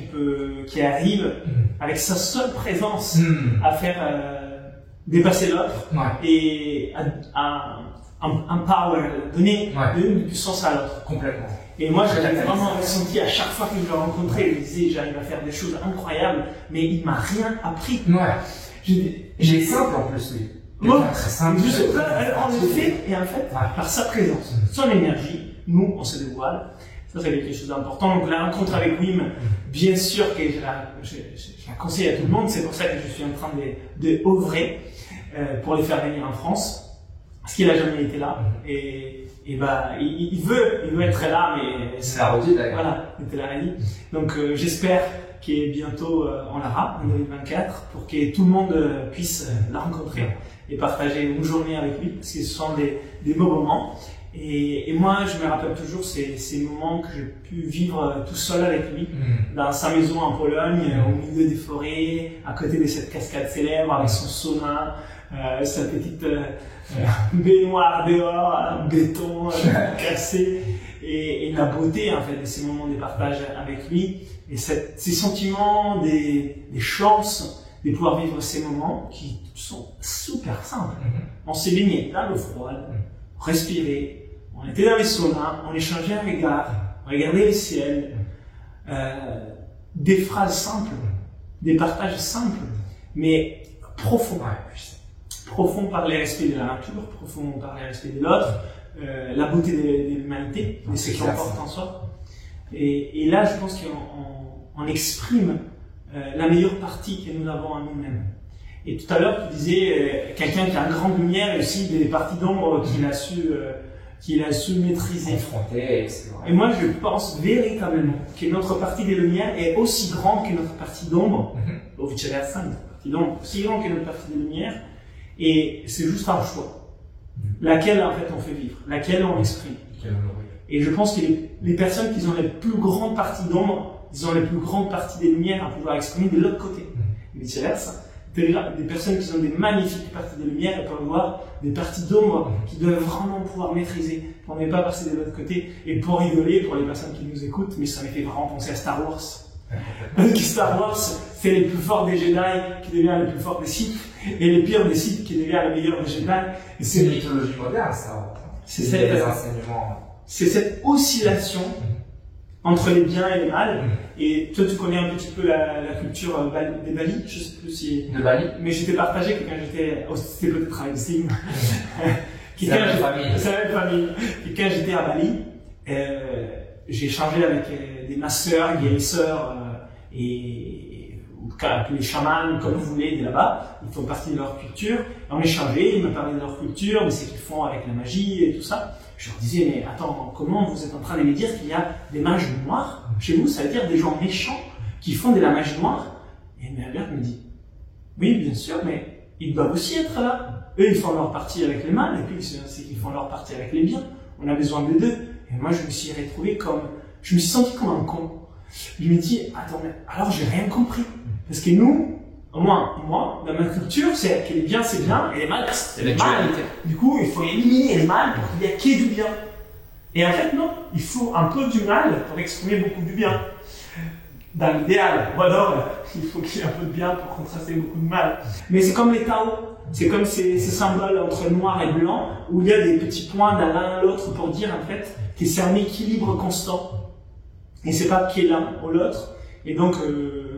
qui arrive avec sa seule présence à faire dépasser l'autre et à empower, donner du sens à l'autre. Complètement. Et moi, j'avais vraiment ressenti à chaque fois que je le rencontrais, je disais, j'arrive à faire des choses incroyables, mais il m'a rien appris. J'ai simple en plus, lui. Très simple. En effet, et en fait, par sa présence, son énergie, nous, on se dévoile. Ça, c'est quelque chose d'important. Donc, la rencontre avec Wim, bien sûr que je la conseille à tout le monde. C'est pour ça que je suis en train de œuvrer pour les faire venir en France. Parce qu'il n'a jamais été là. Et il veut être là, mais c'est la redit d'ailleurs. Voilà, il était là dit. Donc, j'espère que bientôt on l'aura en 2024 pour que tout le monde puisse la rencontrer et partager une journée avec lui, parce que ce sont des beaux moments. Et moi, je me rappelle toujours ces moments que j'ai pu vivre tout seul avec lui, dans sa maison en Pologne, au milieu des forêts, à côté de cette cascade célèbre, avec son sauna, sa petite baignoire dehors, en béton cassé, et la beauté en fait de ces moments de partage avec lui, et ces sentiments des chances de pouvoir vivre ces moments qui sont super simples. On s'est baigné dans l'eau froide, on respirait, on était dans les saunas, on échangeait un regard, on regardait le ciel, des phrases simples, des partages simples, mais profonds. Profonds par les respects de la nature, profonds par les respects de l'autre, la beauté de l'humanité, de ce qui porte en soi. Et là, je pense qu'on exprime la meilleure partie que nous avons en nous-mêmes. Et tout à l'heure, tu disais, quelqu'un qui a une grande lumière et aussi des parties d'ombre qu'il a su maîtriser. Et moi, je pense véritablement que notre partie des lumières est aussi grande que notre partie d'ombre, au vice-versa, notre partie d'ombre aussi grande que notre partie des lumières, et c'est juste un choix. Laquelle, en fait, on fait vivre, laquelle on exprime. Et je pense que les personnes qui ont les plus grandes parties d'ombre, ils ont les plus grandes parties des lumières à pouvoir exprimer de l'autre côté. Et vice-versa. Des personnes qui ont des magnifiques parties de lumière, elles peuvent avoir des parties d'ombre qui doivent vraiment pouvoir maîtriser pour ne pas passer de l'autre côté. Et pour rigoler, pour les personnes qui nous écoutent, mais ça me fait vraiment penser à Star Wars. Parce que Star Wars, c'est les plus forts des Jedi qui deviennent les plus forts des Sith, et les pires des Sith qui deviennent les meilleurs des Jedi. C'est une mythologie moderne, Star Wars. C'est cette oscillation entre les biens et les mal. Et toi, tu connais un petit peu la culture des Bali, je sais plus si... De Bali. Mais j'étais partagé que quand j'étais... c'était peut-être à Helsinki. C'est la même famille. C'est la même famille. Et quand j'étais à Bali, j'ai échangé avec des masseurs, guérisseurs et les chamans, comme vous voulez, de là-bas. Ils font partie de leur culture. Et on échangeait, ils me parlaient de leur culture, de ce qu'ils font avec la magie et tout ça. Je leur disais, mais attends, comment vous êtes en train de me dire qu'il y a des mages noirs chez vous? Ça veut dire des gens méchants qui font de la magie noire? Et ma mère me dit, oui, bien sûr, mais ils doivent aussi être là. Eux, ils font leur partie avec les mal, et puis ils font leur partie avec les biens. On a besoin des deux. Et moi, je me suis retrouvé je me suis senti comme un con. Je me dis, attends, mais alors j'ai rien compris. Parce que nous, au moins, moi, dans ma culture, c'est que les biens c'est bien et les mal c'est les mal. Du coup, il faut éliminer les mal pour qu'il n'y ait que du bien. Et en fait, non, il faut un peu du mal pour exprimer beaucoup du bien. Dans l'idéal, ou alors, il faut qu'il y ait un peu de bien pour contraster beaucoup de mal. Mais c'est comme les Tao, c'est comme ces symboles entre noir et blanc, où il y a des petits points d'un l'un à l'autre pour dire en fait que c'est un équilibre constant. Et c'est pas qu'il est l'un ou l'autre. Et donc,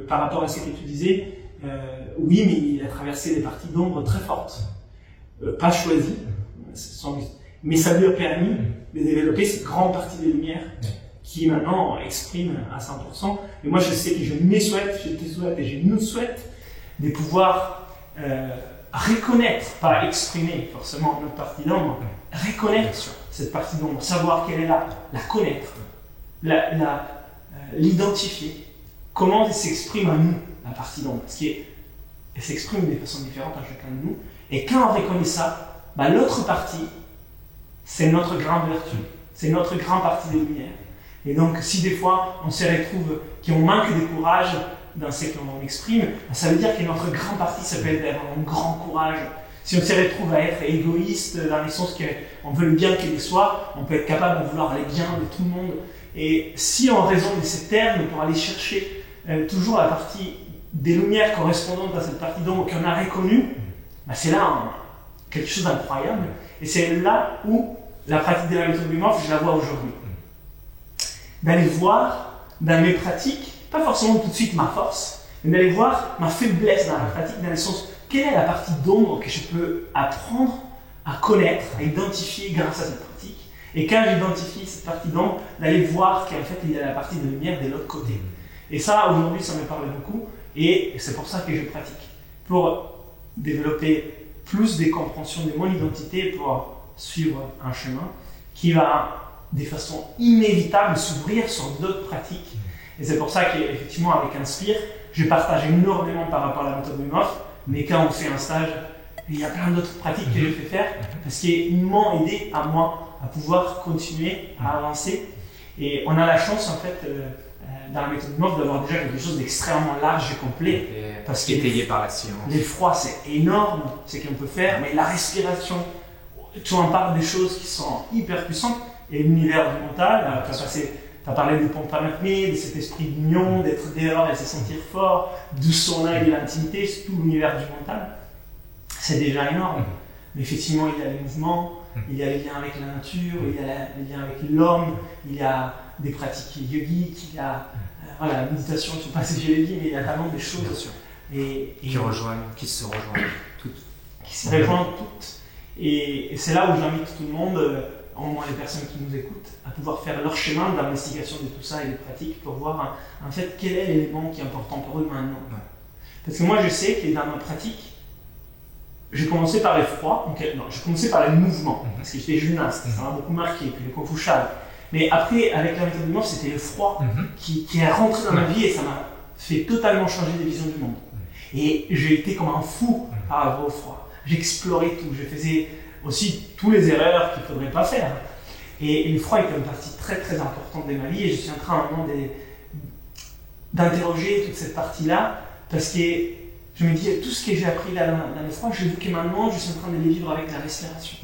par rapport à ce que tu disais, oui, mais il a traversé des parties d'ombre très fortes. Pas choisies, mais ça lui a permis de développer cette grande partie des lumières qui maintenant exprime à 100%. Et moi, je sais que je me souhaite, je te souhaite et je nous souhaite de pouvoir reconnaître, pas exprimer forcément notre partie d'ombre, reconnaître cette partie d'ombre, savoir qu'elle est là, la connaître, l'identifier. Comment elle s'exprime à nous, la partie d'ombre, parce qu'elle s'exprime de façon différente à chacun de nous. Et quand on reconnaît ça, l'autre partie, c'est notre grande vertu, c'est notre grande partie des lumières. Et donc, si des fois on se retrouve qu'on manque de courage dans ce qu'on exprime, ça veut dire que notre grande partie, ça peut être un grand courage. Si on se retrouve à être égoïste dans le sens qu'on veut le bien qu'il soit, on peut être capable de vouloir les biens de tout le monde. Et si on raisonne de ces termes pour aller chercher toujours la partie des lumières correspondantes à cette partie d'ombre qu'on a reconnue, c'est là quelque chose d'incroyable. Et c'est là où la pratique de la méthode Wim Hof, je la vois aujourd'hui. D'aller voir dans mes pratiques, pas forcément tout de suite ma force, mais d'aller voir ma faiblesse dans la pratique, dans le sens, quelle est la partie d'ombre que je peux apprendre à connaître, à identifier grâce à cette pratique. Et quand j'identifie cette partie d'ombre, d'aller voir qu'en fait il y a la partie de lumière de l'autre côté. Et ça, aujourd'hui, ça me parle beaucoup, et c'est pour ça que je pratique. Pour développer plus de compréhension de mon identité, pour suivre un chemin qui va, de façon inévitable, s'ouvrir sur d'autres pratiques. Et c'est pour ça qu'effectivement, avec Inspire, je partage énormément par rapport à la méthode Wim Hof, mais quand on fait un stage, il y a plein d'autres pratiques que je fais faire, parce qu'ils m'ont aidé à moi à pouvoir continuer à avancer. Et on a la chance, en fait, dans la méthode Wim Hof, d'avoir déjà quelque chose d'extrêmement large et complet. Parce qu'étayé par la science. L'effroi, c'est énorme, ce qu'on peut faire, mais la respiration, tu en parles des choses qui sont hyper puissantes. Et l'univers du mental, tu as passé Tu as parlé du Pantamatmé, de cet esprit d'union, d'être dehors et se sentir fort, du sauna et de l'intimité, c'est tout l'univers du mental. C'est déjà énorme. Mais effectivement, il y a les mouvements, il y a les liens avec la nature, il y a les liens avec l'homme, il y a des pratiques yogiques, il y a voilà, la méditation, je ne sais pas si je l'ai dit, mais il y a vraiment des choses qui se rejoignent toutes. Qui se rejoignent toutes. Et c'est là où j'invite tout le monde, au moins les personnes qui nous écoutent, à pouvoir faire leur chemin d'investigation de tout ça et des pratiques pour voir en fait quel est l'élément qui est important pour eux maintenant. Ouais. Parce que moi je sais que dans ma pratique, j'ai commencé par les froids, non, j'ai commencé par les mouvements, parce que j'étais gymnaste, ça m'a beaucoup marqué, puis le Kung Fu Shan. Mais après, avec la méthode du monde, c'était le froid qui est rentré dans ma vie et ça m'a fait totalement changer des visions du monde. Et j'ai été comme un fou par rapport au froid. J'explorais tout, je faisais aussi toutes les erreurs qu'il ne faudrait pas faire. Et le froid était une partie très très importante de ma vie et je suis en train maintenant d'interroger toute cette partie-là parce que je me dis, tout ce que j'ai appris là dans le froid, je vois que maintenant je suis en train de les vivre avec la respiration.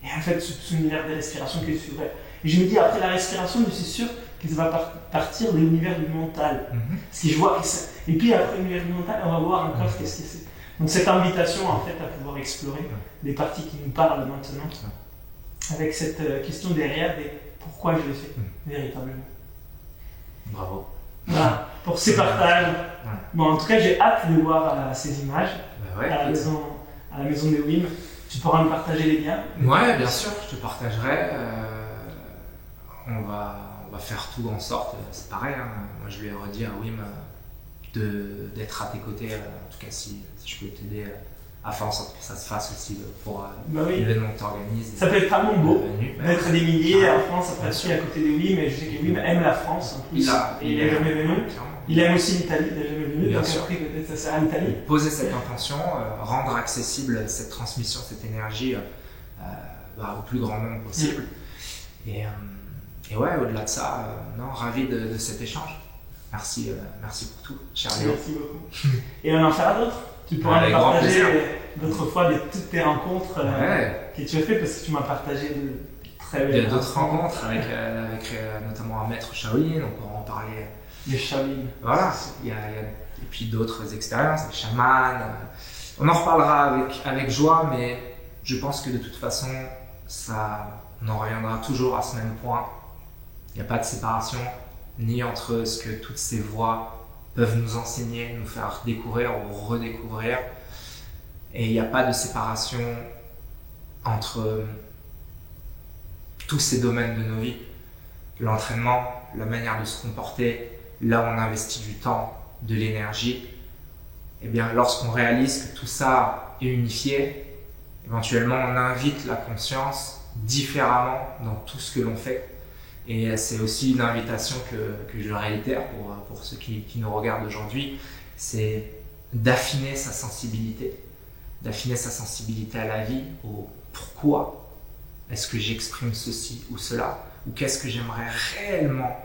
Et en fait, ce univers de respiration que je suis vrai. Et je me dis, après la respiration, je suis sûr que ça va partir de l'univers du mental. Parce que je vois que ça... Et puis après l'univers du mental, on va voir encore qu'est-ce que c'est. Donc cette invitation en fait à pouvoir explorer les parties qui nous parlent maintenant, avec cette question derrière des pourquoi je le fais véritablement. Bravo. Voilà, pour ces partages. Bon, en tout cas, j'ai hâte de voir ces images à la maison de Wim. Tu pourras me partager les liens. Ouais, bien sûr, je te partagerai. On va faire tout en sorte, c'est pareil, hein. Moi je lui ai redit à Wim d'être à tes côtés, en tout cas si je peux t'aider à faire en sorte que ça se fasse aussi pour l'événement que tu organises. Ça peut être vraiment beau d'être des milliers en France, après aussi à côté de Wim, et je sais que Wim aime la France en plus, il est jamais venu. Il aime aussi l'Italie, il n'est jamais venu, donc après peut-être ça sert à l'Italie. Poser cette intention, rendre accessible cette transmission, cette énergie au plus grand nombre possible. Et ouais, au-delà de ça, ravi de cet échange. Merci pour tout, cher Léo. Merci beaucoup. Et on en fera d'autres. Tu pourras me partager d'autres fois de toutes tes rencontres que tu as fait, parce que tu m'as partagé de très belles. Il y a d'autres rencontres avec notamment un maître Shaolin, on pourra en parler. Les Shaolin. Voilà, et puis d'autres expériences, les chamans. On en reparlera avec joie, mais je pense que de toute façon, on en reviendra toujours à ce même point. Il n'y a pas de séparation, ni entre ce que toutes ces voies peuvent nous enseigner, nous faire découvrir ou redécouvrir. Et il n'y a pas de séparation entre tous ces domaines de nos vies. L'entraînement, la manière de se comporter, là où on investit du temps, de l'énergie. Et bien, lorsqu'on réalise que tout ça est unifié, éventuellement on invite la conscience différemment dans tout ce que l'on fait. Et c'est aussi une invitation que je réitère pour ceux qui nous regardent aujourd'hui, c'est d'affiner sa sensibilité à la vie, au pourquoi est-ce que j'exprime ceci ou cela, ou qu'est-ce que j'aimerais réellement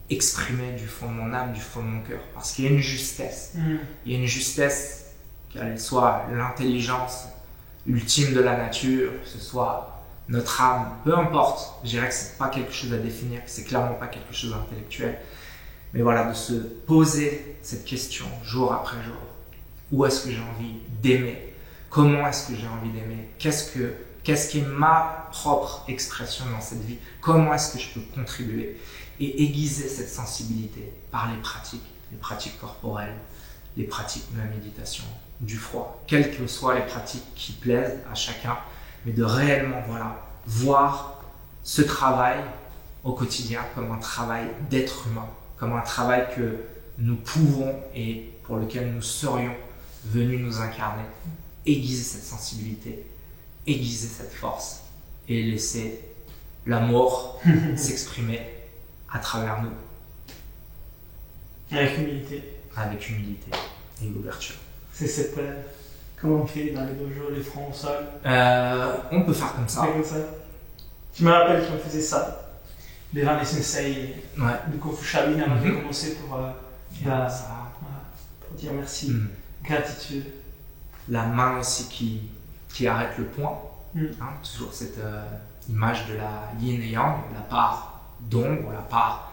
exprimer du fond de mon âme, du fond de mon cœur. Parce qu'il y a une justesse, il y a une justesse, qu'elle soit l'intelligence ultime de la nature, que ce soit notre âme, peu importe, je dirais que c'est pas quelque chose à définir, que c'est clairement pas quelque chose d'intellectuel, mais voilà, de se poser cette question jour après jour. Où est-ce que j'ai envie d'aimer? Comment est-ce que j'ai envie d'aimer? Qu'est-ce qui est ma propre expression dans cette vie? Comment est-ce que je peux contribuer? Et aiguiser cette sensibilité par les pratiques corporelles, les pratiques de la méditation, du froid, quelles que soient les pratiques qui plaisent à chacun, mais de réellement voir ce travail au quotidien comme un travail d'être humain, comme un travail que nous pouvons et pour lequel nous serions venus nous incarner, aiguiser cette sensibilité, aiguiser cette force et laisser l'amour s'exprimer à travers nous. Avec humilité. Avec humilité et ouverture. C'est cette... Comment on fait dans les dojos, les fronts au sol? On peut faire comme ça. Tu me rappelles qu'on faisait ça devant les sensei du Kung Fu Shaolin avant de commencer pour dire merci, gratitude. La main aussi qui arrête le poing. Toujours cette image de la yin et yang, la part d'ombre, la part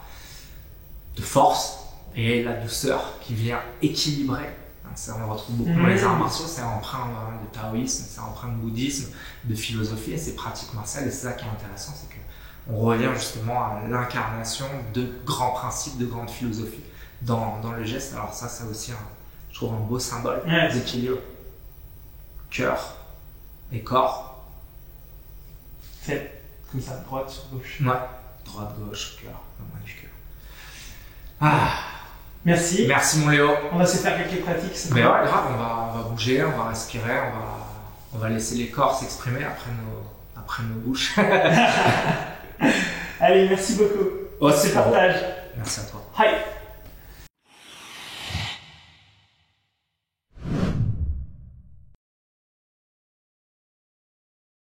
de force et la douceur qui vient équilibrer. Ça, on le retrouve beaucoup dans les arts martiaux, c'est empreint de taoïsme, c'est empreint de bouddhisme, de philosophie, et c'est pratiques martiales. Et c'est ça qui est intéressant, c'est qu'on revient justement à l'incarnation de grands principes, de grandes philosophies dans le geste. Alors ça, c'est aussi, je trouve, un beau symbole d'équilibre. Cœur et corps. C'est comme ça, droite sur gauche. Ouais, droite, gauche, cœur, magnifique. Ah. Merci. Merci mon Léo. On va se faire quelques pratiques. Mais ouais, grave, on va bouger, on va respirer, on va laisser les corps s'exprimer après nos bouches. Allez, merci beaucoup. Oh, c'est partage. Merci à toi. Hi.